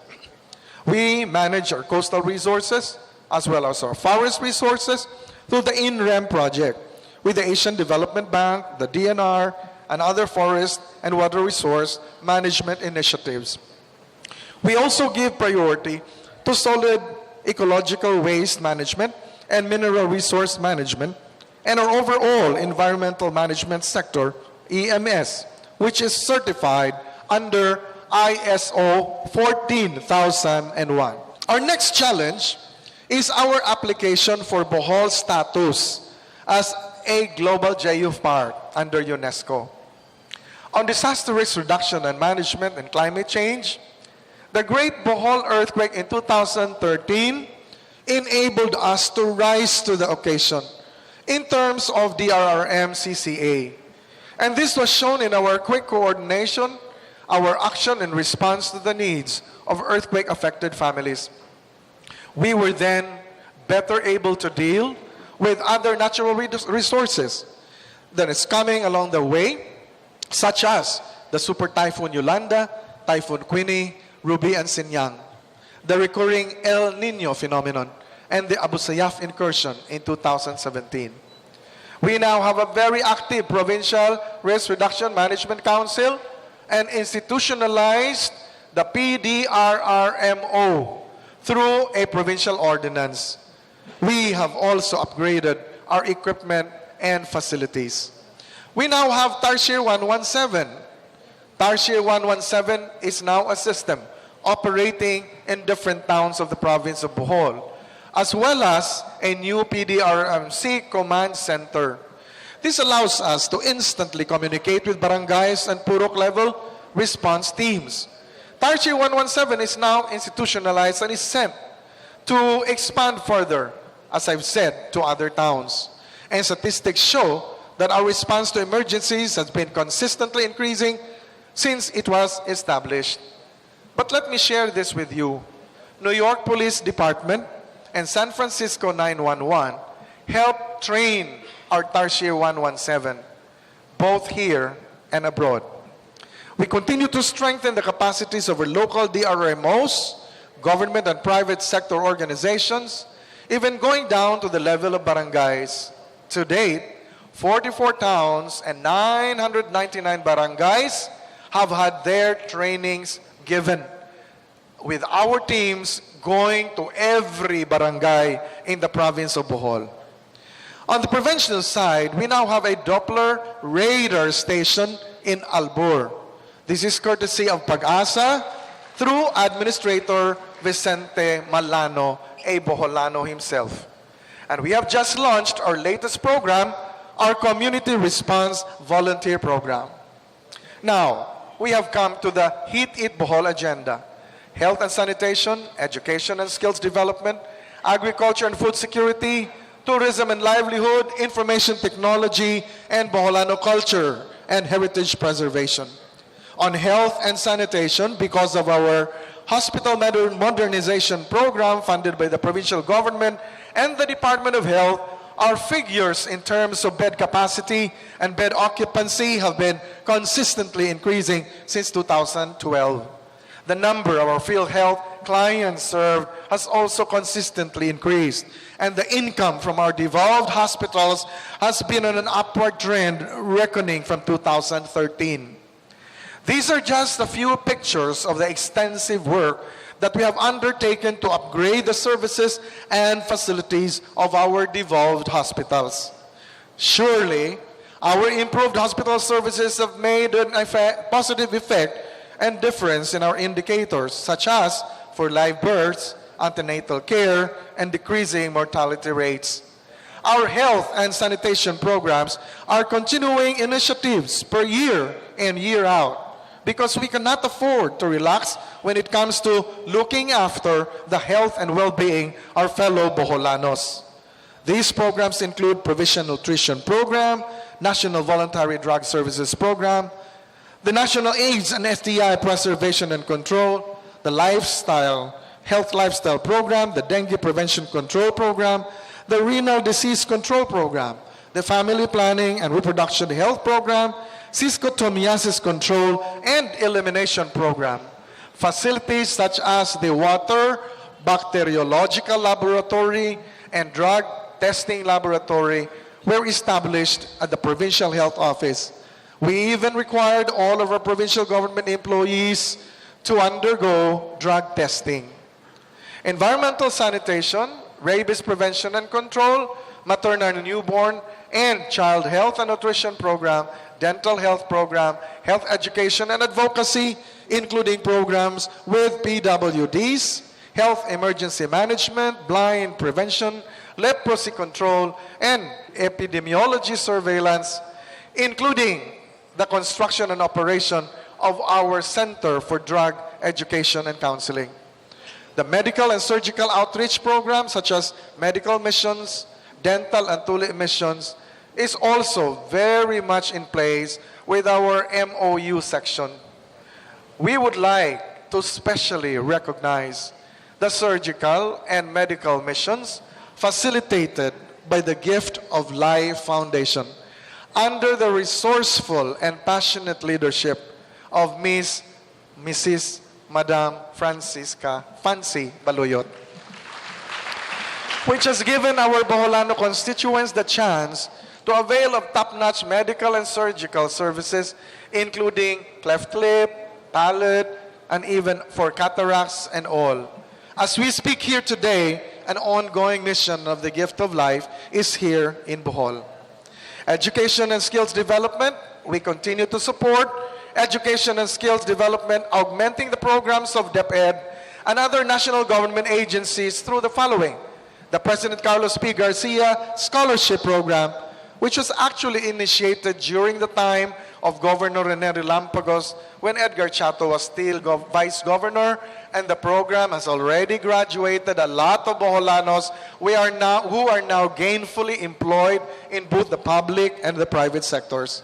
We manage our coastal resources as well as our forest resources through the INREM project with the Asian Development Bank, the DNR, and other forest and water resource management initiatives. We also give priority to solid ecological waste management and mineral resource management and our overall environmental management sector, EMS, which is certified under ISO 14001. Our next challenge is our application for Bohol status as a global JUF park under UNESCO. On disaster risk reduction and management and climate change, the Great Bohol earthquake in 2013 enabled us to rise to the occasion in terms of DRRM CCA. And this was shown in our quick coordination, our action in response to the needs of earthquake-affected families. We were then better able to deal with other natural resources that is coming along the way, such as the Super Typhoon Yolanda, Typhoon Queenie, Ruby, and Sinyang, the recurring El Nino phenomenon, and the Abu Sayyaf incursion in 2017. We now have a very active Provincial Risk Reduction Management Council and institutionalized the PDRRMO through a provincial ordinance. We have also upgraded our equipment and facilities. We now have Tarsier 117. Tarsier 117 is now a system operating in different towns of the province of Bohol, as well as a new PDRMC command center. This allows us to instantly communicate with barangays and Purok level response teams. Tarsier 117 is now institutionalized and is sent to expand further, as I've said, to other towns. And statistics show that our response to emergencies has been consistently increasing since it was established. But let me share this with you. New York Police Department and San Francisco 911 helped train our Tarsier 117, both here and abroad. We continue to strengthen the capacities of our local DRMOs, government and private sector organizations, even going down to the level of barangays. To date, 44 towns and 999 barangays have had their trainings given, with our teams going to every barangay in the province of Bohol. On the provincial side, we now have a Doppler radar station in Albur. This is courtesy of Pag-asa through Administrator Vicente Malano, a Boholano himself. And we have just launched our latest program, our Community Response Volunteer Program. Now, we have come to the Heat It Bohol agenda. Health and sanitation, education and skills development, agriculture and food security, tourism and livelihood, information technology, and Boholano culture and heritage preservation. On health and sanitation, because of our hospital modernization program funded by the provincial government and the Department of Health, our figures in terms of bed capacity and bed occupancy have been consistently increasing since 2012. The number of our field health clients served has also consistently increased, and the income from our devolved hospitals has been on an upward trend reckoning from 2013. These are just a few pictures of the extensive work that we have undertaken to upgrade the services and facilities of our devolved hospitals. Surely, our improved hospital services have made a positive effect and difference in our indicators, such as for live births, antenatal care, and decreasing mortality rates. Our health and sanitation programs are continuing initiatives per year and year out, because we cannot afford to relax when it comes to looking after the health and well-being of our fellow Boholanos. These programs include Provision Nutrition Program, National Voluntary Drug Services Program, the National AIDS and STI Preservation and Control, the Lifestyle Health Lifestyle Program, the Dengue Prevention Control Program, the Renal Disease Control Program, the Family Planning and Reproduction Health Program, Schistosomiasis Control and Elimination Program. Facilities such as the Water Bacteriological Laboratory and Drug Testing Laboratory were established at the Provincial Health Office. We even required all of our provincial government employees to undergo drug testing. Environmental sanitation, rabies prevention and control, maternal and newborn, and child health and nutrition program, dental health program, health education and advocacy, including programs with PWDs, health emergency management, blind prevention, leprosy control, and epidemiology surveillance, including the construction and operation of our Center for Drug Education and Counseling. The medical and surgical outreach programs such as medical missions, dental and tule missions is also very much in place with our MOU section. We would like to specially recognize the surgical and medical missions facilitated by the Gift of Life Foundation under the resourceful and passionate leadership of Mrs. Madam Francisca Fancy Baluyot, which has given our Boholano constituents the chance to avail of top-notch medical and surgical services, including cleft lip, palate, and even for cataracts and all. As we speak here today, an ongoing mission of the Gift of Life is here in Bohol. Education and skills development, we continue to support education and skills development, augmenting the programs of DepEd and other national government agencies through the following. The President Carlos P. Garcia Scholarship Program, which was actually initiated during the time of Governor Rene Relampagos when Edgar Chato was still Vice Governor, and the program has already graduated a lot of Boholanos who are now gainfully employed in both the public and the private sectors.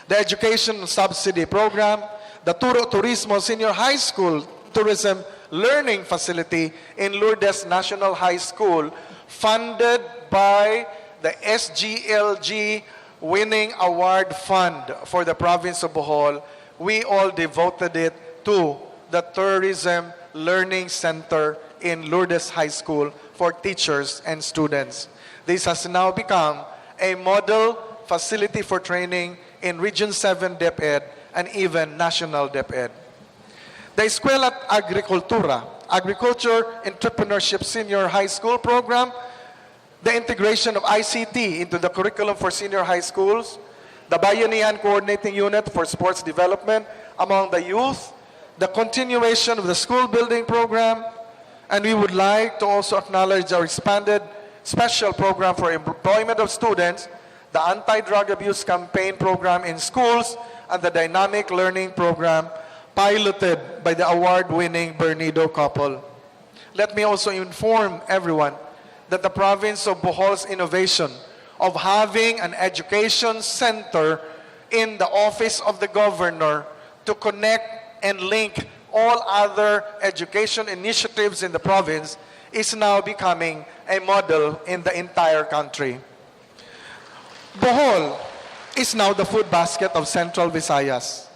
The Education Subsidy Program, the Turo Turismo Senior High School Tourism Learning Facility in Lourdes National High School, funded by the SGLG Winning Award Fund for the province of Bohol. We all devoted it to the Tourism Learning Center in Lourdes High School for teachers and students. This has now become a model facility for training in Region 7 DepEd and even National DepEd. The Escuela Agricultura, Agriculture Entrepreneurship Senior High School Program, the integration of ICT into the curriculum for senior high schools, the Bayanihan Coordinating Unit for Sports Development among the youth, the continuation of the school building program, and we would like to also acknowledge our expanded special program for employment of students, the Anti-Drug Abuse Campaign program in schools, and the Dynamic Learning Program piloted by the award-winning Bernido couple. Let me also inform everyone that the province of Bohol's innovation of having an education center in the office of the governor to connect and link all other education initiatives in the province is now becoming a model in the entire country. Bohol is now the food basket of Central Visayas.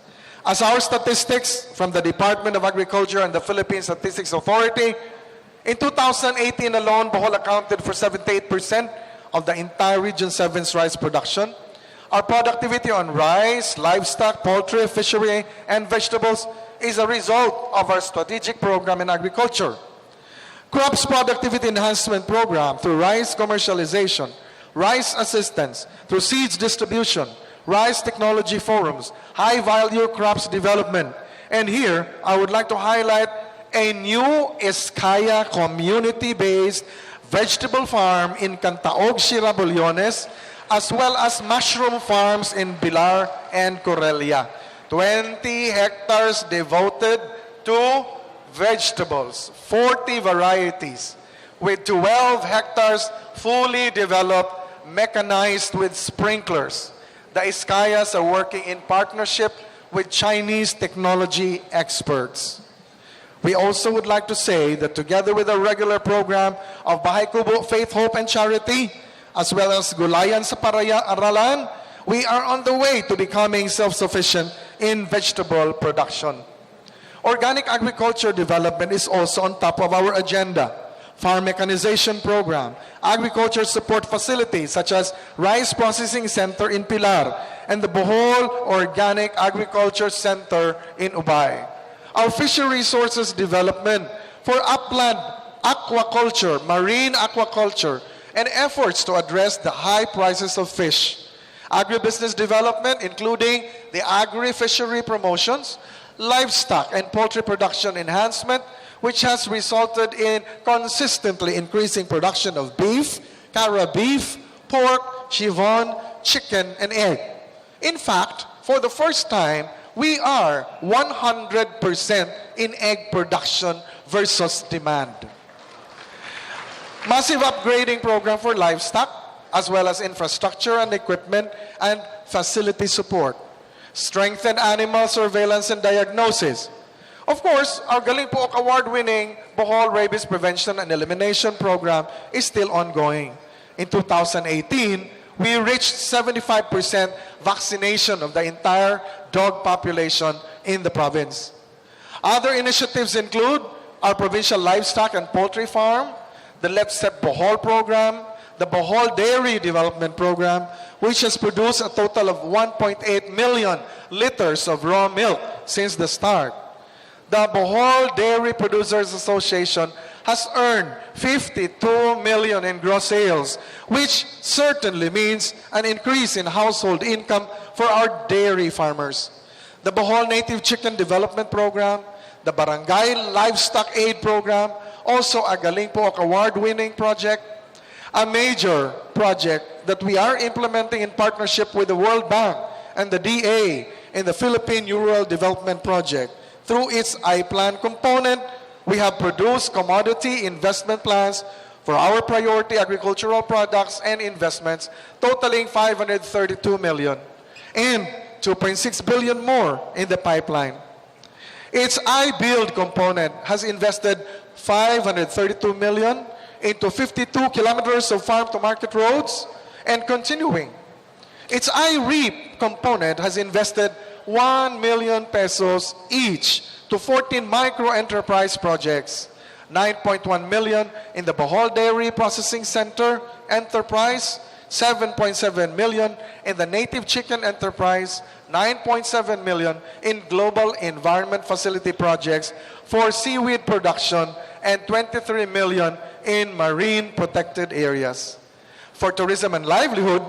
As our statistics from the Department of Agriculture and the Philippine Statistics Authority, in 2018 alone, Bohol accounted for 78% of the entire Region 7's rice production. Our productivity on rice, livestock, poultry, fishery, and vegetables is a result of our strategic program in agriculture. Crops Productivity Enhancement Program through rice commercialization, rice assistance through seeds distribution, rice technology forums, high-value crops development. And here, I would like to highlight a new Eskaya community-based vegetable farm in Cantaog, Sierra-Bullones, as well as mushroom farms in Bilar and Corelia. 20 hectares devoted to vegetables, 40 varieties, with 12 hectares fully developed, mechanized with sprinklers. The Eskayas are working in partnership with Chinese technology experts. We also would like to say that together with our regular program of Bahay Kubo, Faith, Hope, and Charity, as well as Gulayan sa Aralan, we are on the way to becoming self-sufficient in vegetable production. Organic agriculture development is also on top of our agenda. Farm mechanization program, agriculture support facilities such as Rice Processing Center in Pilar, and the Bohol Organic Agriculture Center in Ubay. Our fishery resources development for upland aquaculture, marine aquaculture, and efforts to address the high prices of fish. Agribusiness development, including the agri-fishery promotions, livestock and poultry production enhancement, which has resulted in consistently increasing production of beef, cara beef, pork, chiffon, chicken, and egg. In fact, for the first time, we are 100% in egg production versus demand. Massive upgrading program for livestock, as well as infrastructure and equipment and facility support. Strengthen animal surveillance and diagnosis. Of course, our Galing Pook award-winning Bohol Rabies Prevention and Elimination Program is still ongoing. In 2018, we reached 75% vaccination of the entire dog population in the province. Other initiatives include our provincial livestock and poultry farm, the Let's Step Bohol program, the Bohol Dairy Development Program, which has produced a total of 1.8 million liters of raw milk since the start. The Bohol Dairy Producers Association has earned 52 million in gross sales, which certainly means an increase in household income for our dairy farmers. The Bohol Native Chicken Development Program, the Barangay Livestock Aid Program, also a Galing Pook award-winning project, a major project that we are implementing in partnership with the World Bank and the DA in the Philippine Rural Development Project. Through its I-Plan component, we have produced commodity investment plans for our priority agricultural products and investments totaling 532 million and 2.6 billion more in the pipeline. Its I-Build component has invested 532 million into 52 kilometers of farm-to-market roads and continuing. Its I-Reap component has invested 1 million pesos each to 14 micro-enterprise projects, 9.1 million in the Bohol Dairy Processing Center Enterprise, 7.7 million in the Native Chicken Enterprise, 9.7 million in Global Environment Facility projects for seaweed production, and 23 million in marine protected areas. For tourism and livelihood,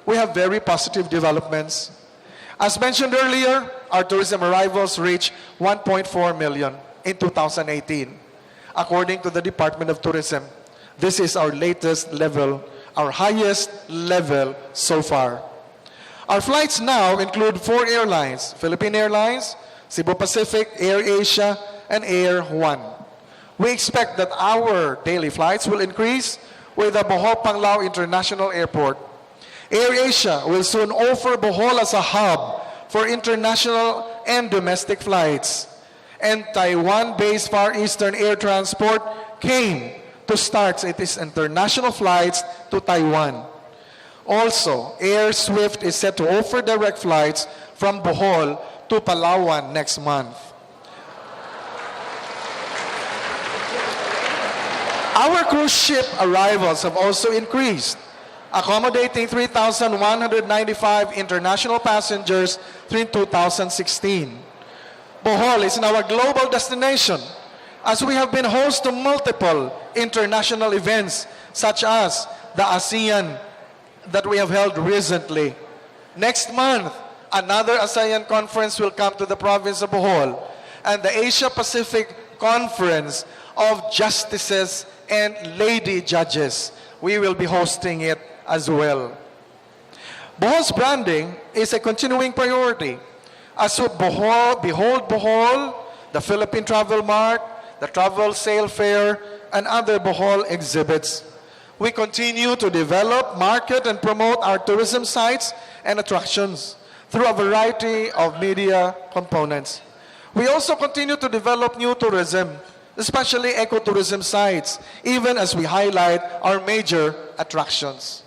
we have very positive developments. As mentioned earlier, our tourism arrivals reached 1.4 million in 2018. According to the Department of Tourism, this is our latest level, our highest level so far. Our flights now include 4 airlines: Philippine Airlines, Cebu Pacific, AirAsia, and Air One. We expect that our daily flights will increase with the Bohol Panglao International Airport. AirAsia will soon offer Bohol as a hub for international and domestic flights. And Taiwan-based Far Eastern Air Transport came to start its international flights to Taiwan. Also, Air Swift is set to offer direct flights from Bohol to Palawan next month. Our cruise ship arrivals have also increased, accommodating 3,195 international passengers during 2016. Bohol is now a global destination as we have been host to multiple international events such as the ASEAN that we have held recently. Next month, another ASEAN conference will come to the province of Bohol, and the Asia Pacific Conference of Justices and Lady Judges. We will be hosting it as well. Bohol's branding is a continuing priority. As with Bohol, Behold Bohol, the Philippine Travel Mart, the Travel Sale Fair, and other Bohol exhibits. We continue to develop, market, and promote our tourism sites and attractions through a variety of media components. We also continue to develop new tourism, especially ecotourism sites, even as we highlight our major attractions.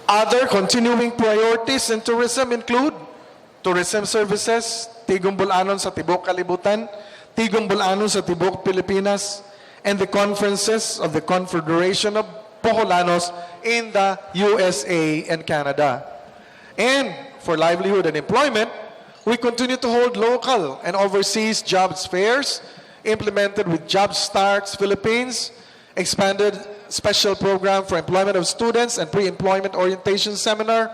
Other continuing priorities in tourism include tourism services, Tigong Bulanon sa Tibok Kalibutan, Tigong Bulanon sa Tibok Pilipinas, and the conferences of the Confederation of Boholanos in the USA and Canada. And for livelihood and employment, we continue to hold local and overseas jobs fairs implemented with Job Starts Philippines, expanded special program for employment of students and pre-employment orientation seminar.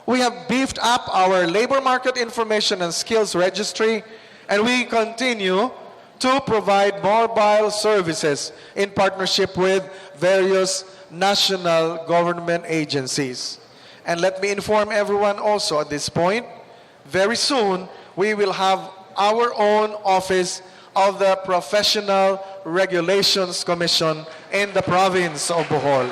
We have beefed up our labor market information and skills registry, and we continue to provide mobile services in partnership with various national government agencies. And let me inform everyone also at this point, very soon we will have our own office of the Professional Regulations Commission in the province of Bohol.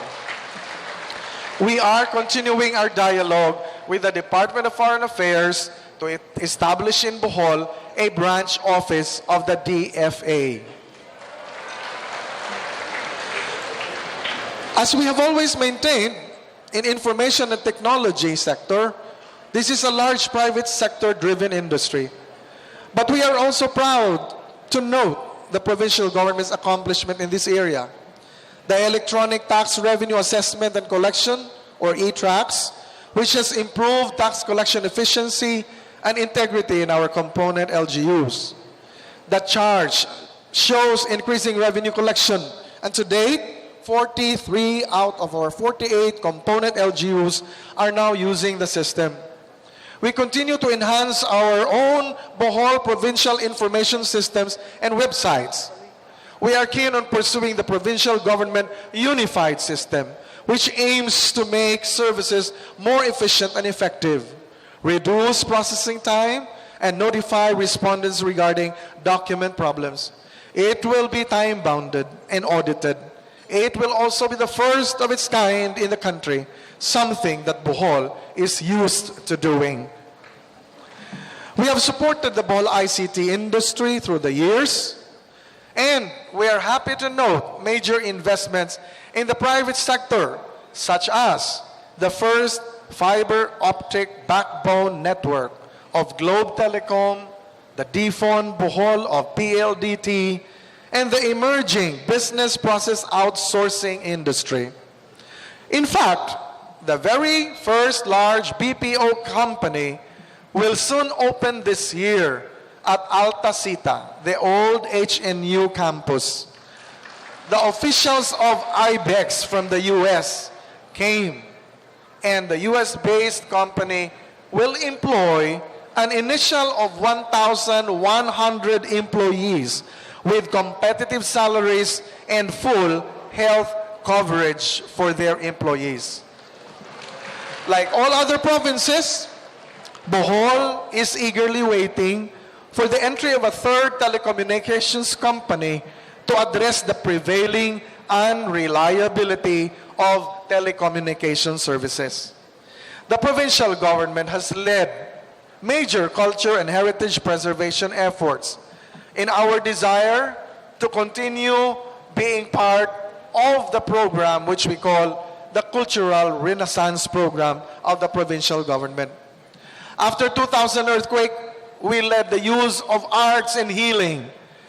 We are continuing our dialogue with the Department of Foreign Affairs to establish in Bohol a branch office of the DFA. As we have always maintained, in information and technology sector, this is a large private sector-driven industry. But we are also proud to note the provincial government's accomplishment in this area. The Electronic Tax Revenue Assessment and Collection, or e-TRACS, which has improved tax collection efficiency and integrity in our component LGUs. The charge shows increasing revenue collection, and to date, 43 out of our 48 component LGUs are now using the system. We continue to enhance our own Bohol provincial information systems and websites. We are keen on pursuing the provincial government unified system, which aims to make services more efficient and effective, reduce processing time, and notify respondents regarding document problems. It will be time-bounded and audited. It will also be the first of its kind in the country, something that Bohol is used to doing. We have supported the Bohol ICT industry through the years, and we are happy to note major investments in the private sector, such as the first fiber optic backbone network of Globe Telecom, the DFON Bohol of PLDT, and the emerging business process outsourcing industry. In fact, the very first large BPO company will soon open this year at Altasita, the old HNU campus. The officials of IBEX from the US came, and the US-based company will employ an initial of 1,100 employees with competitive salaries and full health coverage for their employees. Like all other provinces, Bohol is eagerly waiting for the entry of a third telecommunications company to address the prevailing unreliability of telecommunication services. The provincial government has led major culture and heritage preservation efforts in our desire to continue being part of the program which we call the Cultural Renaissance Program of the provincial government. After 2000 earthquake, we led the use of arts and healing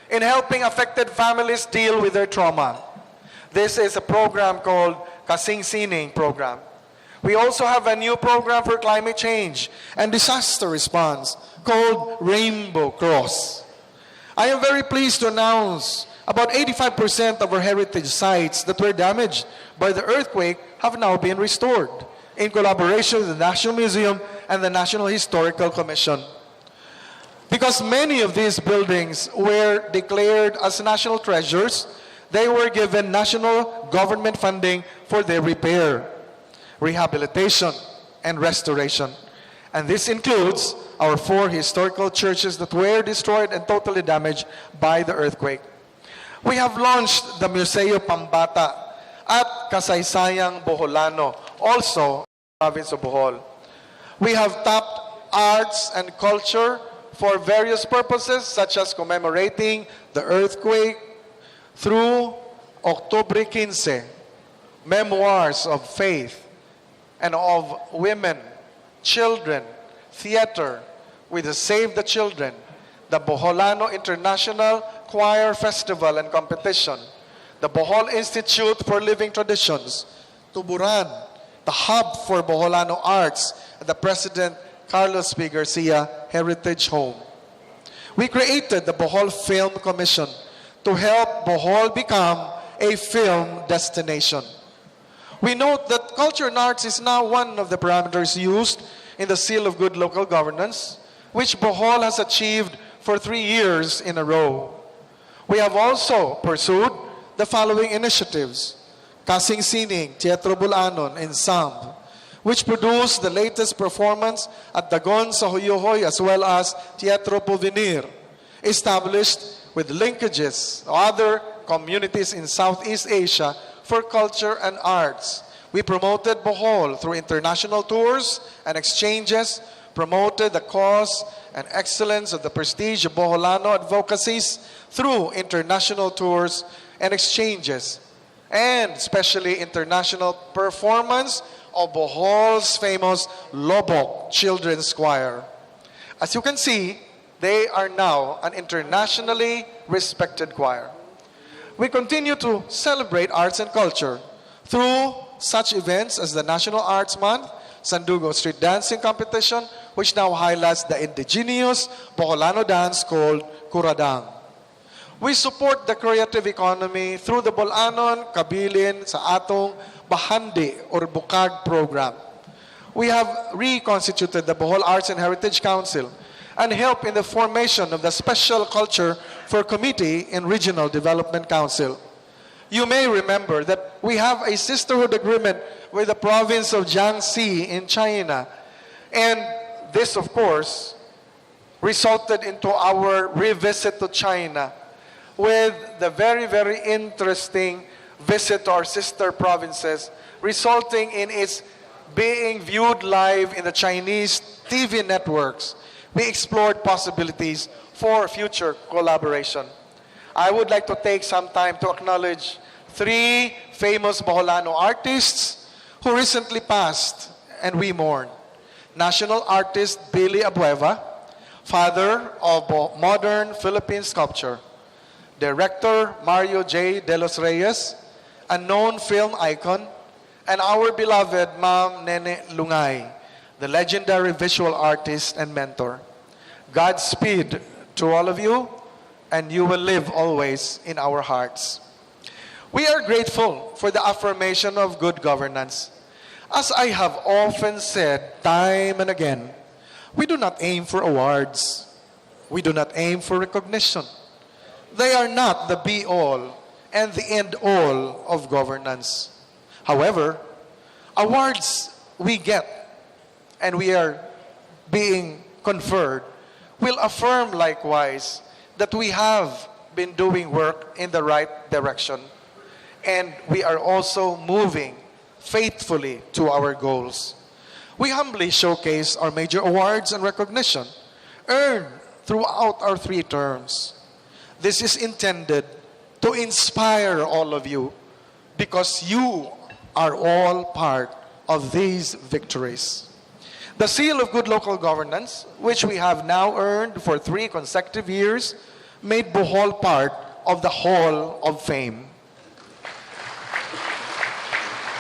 in helping affected families deal with their trauma. This is a program called Kasing Sining Program. We also have a new program for climate change and disaster response called Rainbow Cross. I am very pleased to announce about 85% of our heritage sites that were damaged by the earthquake have now been restored in collaboration with the National Museum and the National Historical Commission. Because many of these buildings were declared as national treasures, they were given national government funding for their repair, rehabilitation, and restoration. And this includes our 4 historical churches that were destroyed and totally damaged by the earthquake. We have launched the Museo Pambata at Kasaysayang Boholano, also in the province of Bohol. We have tapped arts and culture for various purposes such as commemorating the earthquake through Octubre 15, memoirs of faith and of women, children, theater with the Save the Children, the Boholano International Choir Festival and Competition, the Bohol Institute for Living Traditions, Tuburan, the hub for Boholano arts, and the President Carlos P. Garcia Heritage Home. We created the Bohol Film Commission to help Bohol become a film destination. We note that culture and arts is now one of the parameters used in the Seal of Good Local Governance, which Bohol has achieved for 3 years in a row. We have also pursued the following initiatives: Kasing Sining, Teatro Bulanon, and SAMB, which produced the latest performance at Dagon sa Hoyohoy as well as Teatro Porvenir, established with linkages to other communities in Southeast Asia for culture and arts. We promoted Bohol through international tours and exchanges, promoted the cause and excellence of the prestige of Boholano advocacies through international tours and exchanges, and especially international performance of Bohol's famous Lobok Children's Choir. As you can see, they are now an internationally respected choir. We continue to celebrate arts and culture through such events as the National Arts Month, Sandugo Street Dancing Competition, which now highlights the indigenous Boholano dance called Kuradang. We support the creative economy through the Bolanon Kabilin sa atong Bahandi or Bukag program. We have reconstituted the Bohol Arts and Heritage Council and help in the formation of the Special Culture for Committee in Regional Development Council. You may remember that we have a sisterhood agreement with the province of Jiangxi in China. And this, of course, resulted into our revisit to China with the very, very interesting visit to our sister provinces, resulting in its being viewed live in the Chinese TV networks. We explored possibilities for future collaboration. I would like to take some time to acknowledge 3 famous Boholano artists who recently passed and we mourn. National artist Billy Abueva, father of modern Philippine sculpture. Director Mario J. De Los Reyes, a known film icon, and our beloved Ma'am Nene Lungay, the legendary visual artist and mentor. Godspeed to all of you, and you will live always in our hearts. We are grateful for the affirmation of good governance. As I have often said time and again, we do not aim for awards. We do not aim for recognition. They are not the be-all and the end-all of governance. However, awards we get and we are being conferred will affirm likewise that we have been doing work in the right direction and we are also moving faithfully to our goals. We humbly showcase our major awards and recognition earned throughout our 3 terms. This is intended to inspire all of you because you are all part of these victories. The Seal of Good Local Governance, which we have now earned for 3 consecutive years, made Bohol part of the Hall of Fame.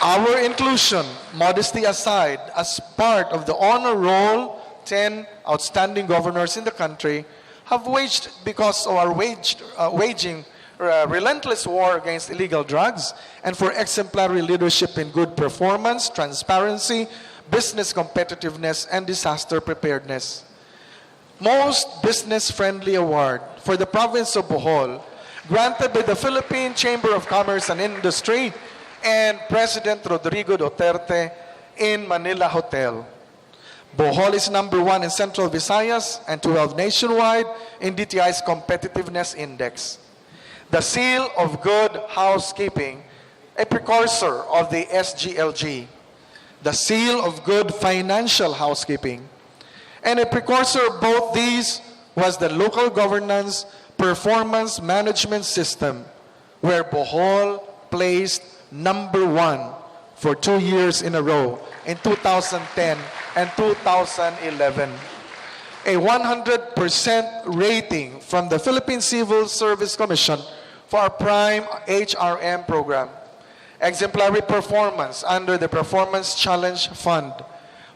Our inclusion, modesty aside, as part of the honor roll, 10 outstanding governors in the country have waged because of our waging relentless war against illegal drugs and for exemplary leadership in good performance, transparency, business competitiveness, and disaster preparedness. Most business-friendly award for the province of Bohol, granted by the Philippine Chamber of Commerce and Industry and President Rodrigo Duterte in Manila Hotel. Bohol is number 1 in Central Visayas and 12 nationwide in DTI's Competitiveness Index. The Seal of Good Housekeeping, a precursor of the SGLG. The Seal of Good Financial Housekeeping. And a precursor of both these was the local governance performance management system, where Bohol placed #1 for 2 years in a row in 2010 and 2011. A 100% rating from the Philippine Civil Service Commission for our Prime HRM program. Exemplary performance under the Performance Challenge Fund.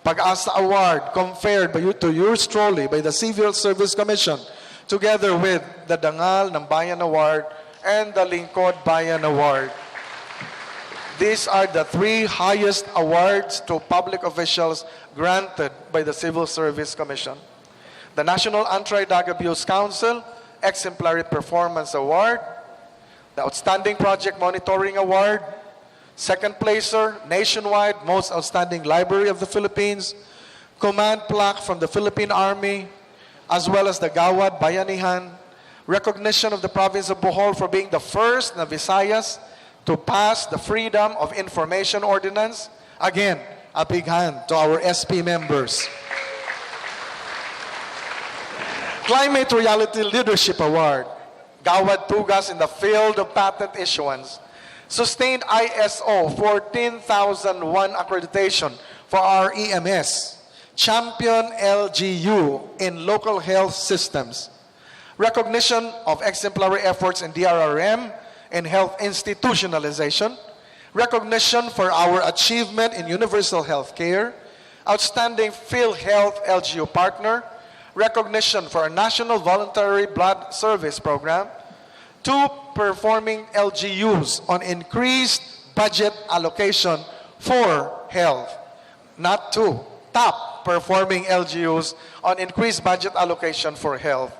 Pag-asa Award conferred to yours truly by the Civil Service Commission, together with the Dangal ng Bayan Award and the Lingkod Bayan Award. These are the 3 highest awards to public officials granted by the Civil Service Commission. The National Anti-Drug Abuse Council Exemplary Performance Award, the Outstanding Project Monitoring Award, second placer, nationwide, Most Outstanding Library of the Philippines, Command Plaque from the Philippine Army, as well as the Gawad Bayanihan, recognition of the province of Bohol for being the first na Visayas to pass the Freedom of Information Ordinance. Again, a big hand to our SP members. Climate Reality Leadership Award, Gawad Tugas in the field of patent issuance, sustained ISO 14001 accreditation for our EMS, champion LGU in local health systems, recognition of exemplary efforts in DRRM and health institutionalization, recognition for our achievement in universal health care, outstanding PhilHealth LGU partner, recognition for our National Voluntary Blood Service Program, 2 performing LGUs on increased budget allocation for health. Not 2, top performing LGUs on increased budget allocation for health.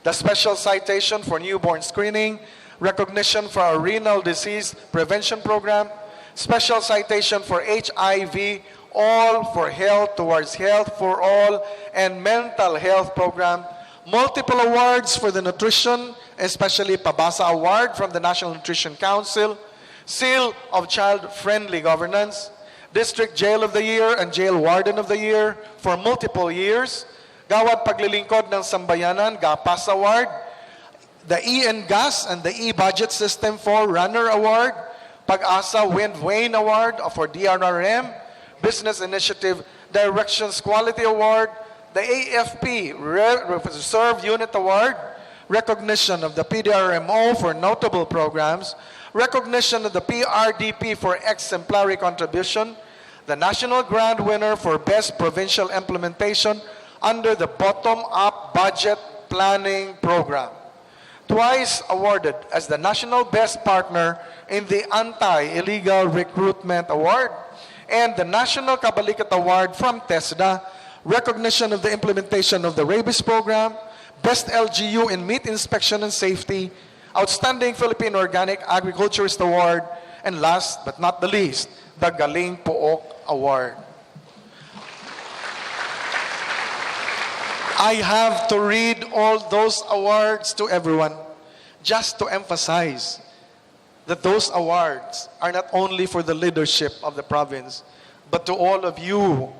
The special citation for newborn screening, recognition for our renal disease prevention program, special citation for HIV, all for health towards health for all, and mental health program, multiple awards for the nutrition, especially Pabasa Award from the National Nutrition Council, Seal of Child-Friendly Governance, District Jail of the Year and Jail Warden of the Year for multiple years, Gawad Paglilingkod ng Sambayanan, GAPAS Award, the E-Gas and the E-Budget System for Runner Award, Pag-asa Wind Wayne Award for DRRM, Business Initiative Directions Quality Award, the AFP Reserve Unit Award, recognition of the PDRMO for notable programs, recognition of the PRDP for exemplary contribution, the National Grand Winner for Best Provincial Implementation under the Bottom-Up Budget Planning Program. Twice awarded as the National Best Partner in the Anti-Illegal Recruitment Award and the National Kabalikat Award from TESDA, recognition of the implementation of the Rabies Program, Best LGU in Meat Inspection and Safety, Outstanding Philippine Organic Agriculturist Award, and last but not the least, the Galing Pook Award. I have to read all those awards to everyone just to emphasize that those awards are not only for the leadership of the province, but to all of you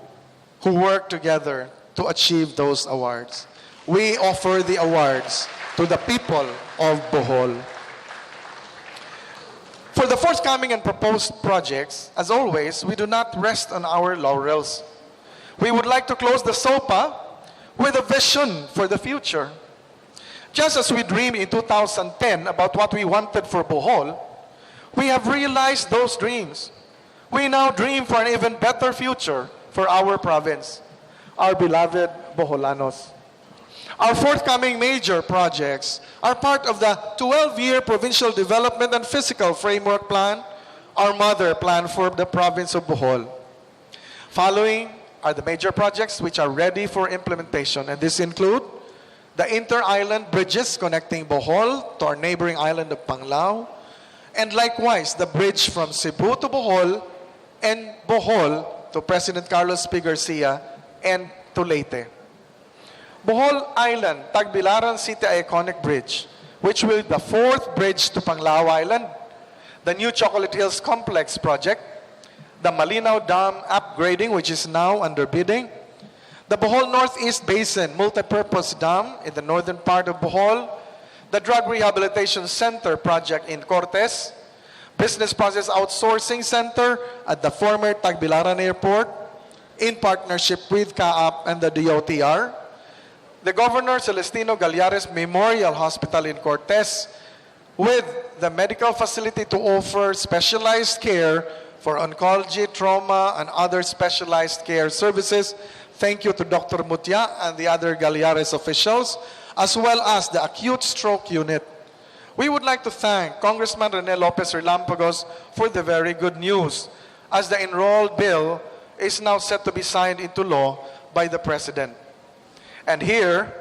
who work together to achieve those awards. We offer the awards to the people of Bohol. For the forthcoming and proposed projects, as always, we do not rest on our laurels. We would like to close the SOPA with a vision for the future. Just as we dreamed in 2010 about what we wanted for Bohol, we have realized those dreams. We now dream for an even better future for our province, our beloved Boholanos. Our forthcoming major projects are part of the 12-year Provincial Development and Fiscal Framework Plan, our mother plan for the province of Bohol. Following are the major projects which are ready for implementation, and these include the inter-island bridges connecting Bohol to our neighboring island of Panglao, and likewise the bridge from Cebu to Bohol and Bohol to President Carlos P. Garcia and to Leyte. Bohol Island, Tagbilaran City Iconic Bridge, which will be the 4th bridge to Panglao Island, the new Chocolate Hills Complex project, the Malinaw Dam upgrading, which is now under bidding, the Bohol Northeast Basin Multipurpose Dam in the northern part of Bohol, the Drug Rehabilitation Center project in Cortes, Business Process Outsourcing Center at the former Tagbilaran Airport in partnership with CAAP and the DOTR, the Governor Celestino Gallares Memorial Hospital in Cortes with the medical facility to offer specialized care for oncology, trauma, and other specialized care services. Thank you to Dr. Mutia and the other Gallares officials, as well as the acute stroke unit. We would like to thank Congressman Rene Lopez Relampagos for the very good news, as the enrolled bill is now set to be signed into law by the President. And here,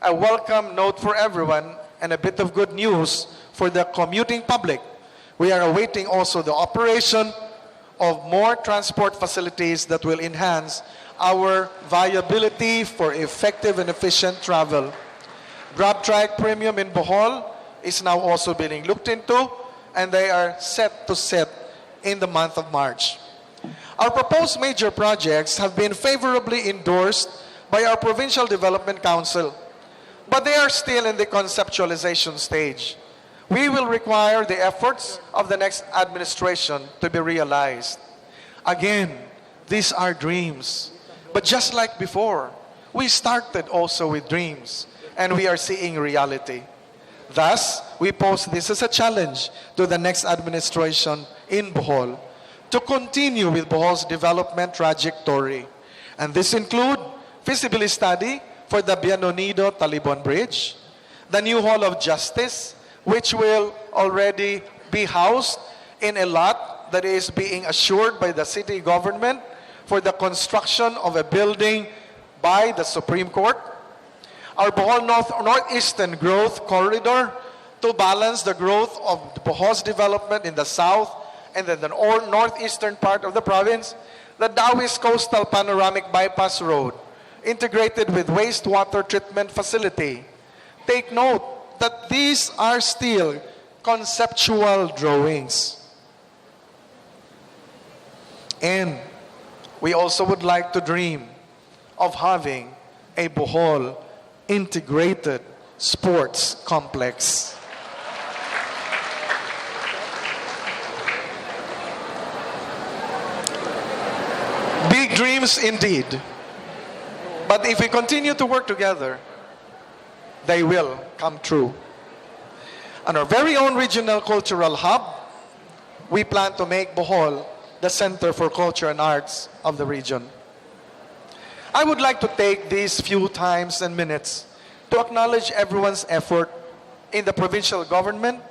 a welcome note for everyone and a bit of good news for the commuting public. We are awaiting also the operation of more transport facilities that will enhance our viability for effective and efficient travel. GrabTrike Premium in Bohol is now also being looked into, and they are set to set in the month of March. Our proposed major projects have been favorably endorsed by our Provincial Development Council, but they are still in the conceptualization stage. We will require the efforts of the next administration to be realized. Again, these are dreams. But just like before, we started also with dreams, and we are seeing reality. Thus, we pose this as a challenge to the next administration in Bohol to continue with Bohol's development trajectory. And this includes feasibility study for the Bienonido Talibon Bridge, the new Hall of Justice, which will already be housed in a lot that is being assured by the city government for the construction of a building by the Supreme Court, our Bohol Northeastern Growth Corridor to balance the growth of Bohol's development in the south and then the northeastern part of the province, the Dawis Coastal Panoramic Bypass Road, integrated with wastewater treatment facility. Take note that these are still conceptual drawings. And we also would like to dream of having a Bohol integrated sports complex. Big dreams indeed. But if we continue to work together, they will come true. On our very own regional cultural hub, we plan to make Bohol the center for culture and arts of the region. I would like to take these few times and minutes to acknowledge everyone's effort in the provincial government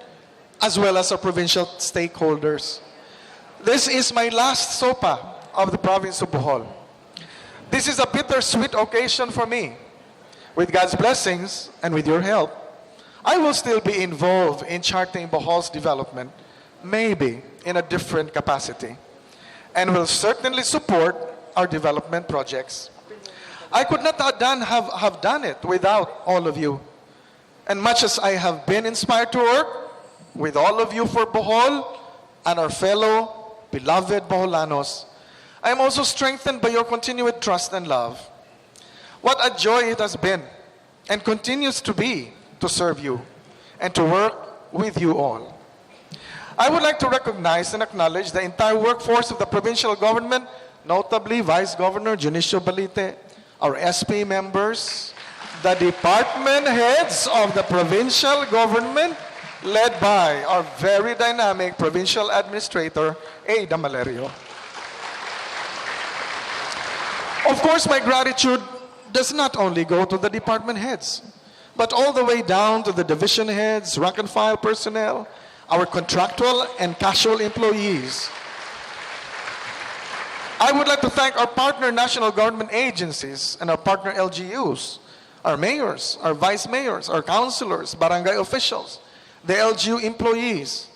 as well as our provincial stakeholders. This is my last SOPA of the province of Bohol. This is a bittersweet occasion for me. With God's blessings and with your help, I will still be involved in charting Bohol's development, maybe in a different capacity, and will certainly support our development projects. I could not have done it without all of you. And much as I have been inspired to work with all of you for Bohol and our fellow beloved Boholanos, I am also strengthened by your continued trust and love. What a joy it has been and continues to be to serve you and to work with you all. I would like to recognize and acknowledge the entire workforce of the provincial government, notably Vice Governor Junicio Balite, our SP members, the department heads of the provincial government, led by our very dynamic provincial administrator, Ada Malerio. Of course, my gratitude does not only go to the department heads, but all the way down to the division heads, rank and file personnel, our contractual and casual employees. I would like to thank our partner national government agencies and our partner LGUs, our mayors, our vice mayors, our councilors, barangay officials, the LGU employees.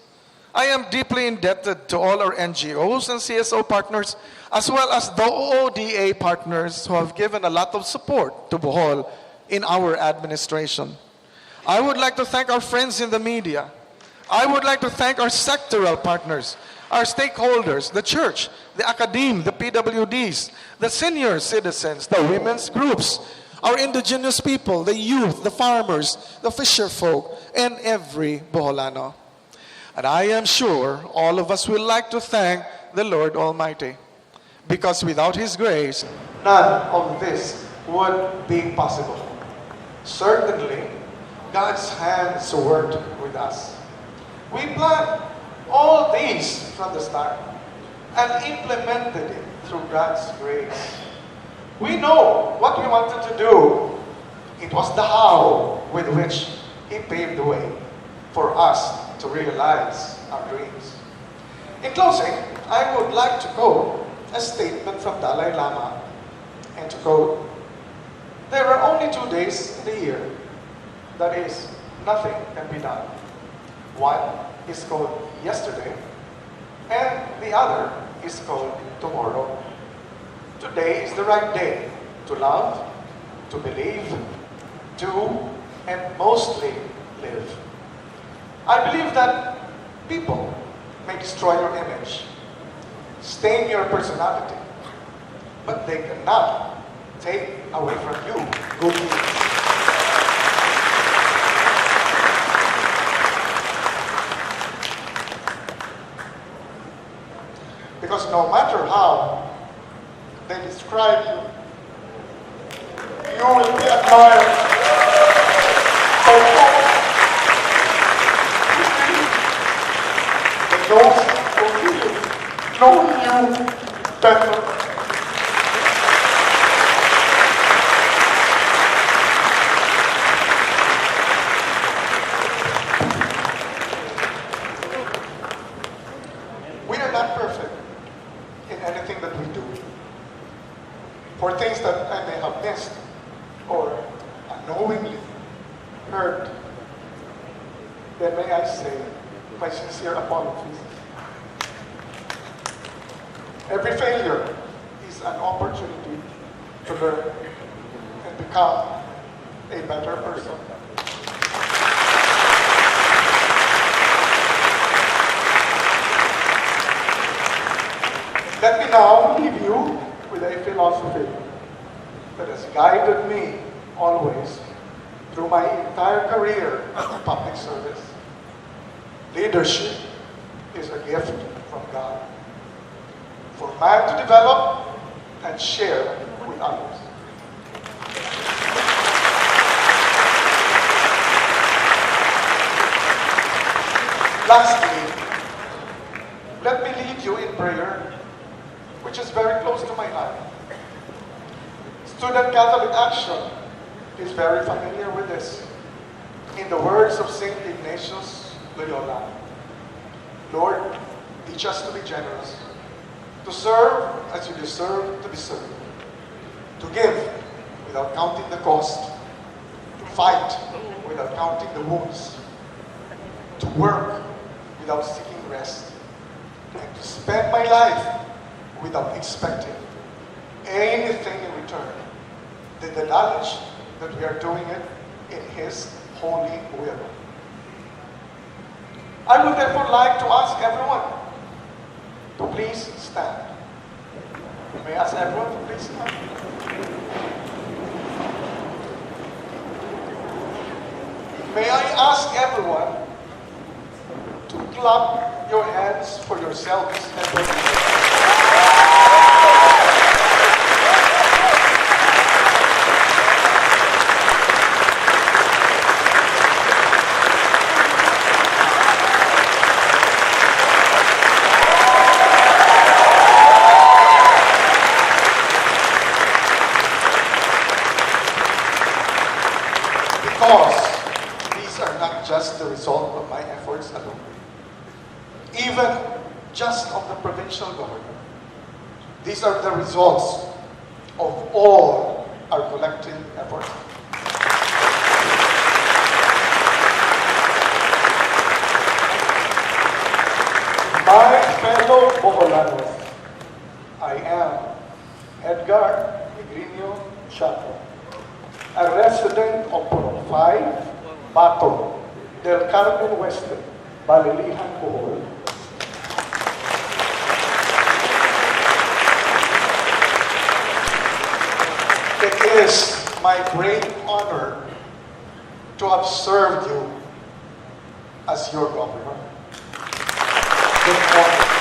I am deeply indebted to all our NGOs and CSO partners, as well as the ODA partners who have given a lot of support to Bohol in our administration. I would like to thank our friends in the media. I would like to thank our sectoral partners, our stakeholders, the church, the academe, the PWDs, the senior citizens, the women's groups, our indigenous people, the youth, the farmers, the fisher folk, and every Boholano. And I am sure all of us will like to thank the Lord Almighty, because without His grace, none of this would be possible. Certainly, God's hands worked with us. We planned all these from the start and implemented it through God's grace. We know what we wanted to do. It was the how with which He paved the way for us to realize our dreams. In closing, I would like to quote a statement from Dalai Lama, and to quote, "There are only 2 days in the year, that is, nothing can be done. One is called yesterday, and the other is called tomorrow. Today is the right day to love, to believe, do, and mostly live." I believe that people may destroy your image, stain your personality, but they cannot take away from you good news. Because no matter how they describe you, you will be admired by those who really know you better. We are not perfect in anything that we do. For things that I may have missed or unknowingly hurt, then may I say my sincere apologies. Every failure is an opportunity to learn and become a better person. Let me now leave you with a philosophy that has guided me always through my entire career in public service. Leadership is a gift from God for man to develop and share with others. Lastly, let me lead you in prayer, which is very close to my heart. Student Catholic Action is very familiar with this. In the words of St. Ignatius Loyola, "Lord, teach us to be generous, to serve as you deserve to be served, to give without counting the cost, to fight without counting the wounds, to work without seeking rest, and to spend my life without expecting anything in return, than the knowledge that we are doing it in His holy will." I would therefore like to ask everyone to please stand. May I ask everyone to please stand? May I ask everyone to clap your hands for yourselves and for me. Because these are not just the result of my efforts alone, even just of the provincial government. These are the results of all our collective efforts. My fellow Boholanos, I am Edgar Negrinio Chato, a resident of Purok 5, Bato, Del Carmen Weste, Balilihan, Bohol. is my great honor to have served you as your governor. Good morning.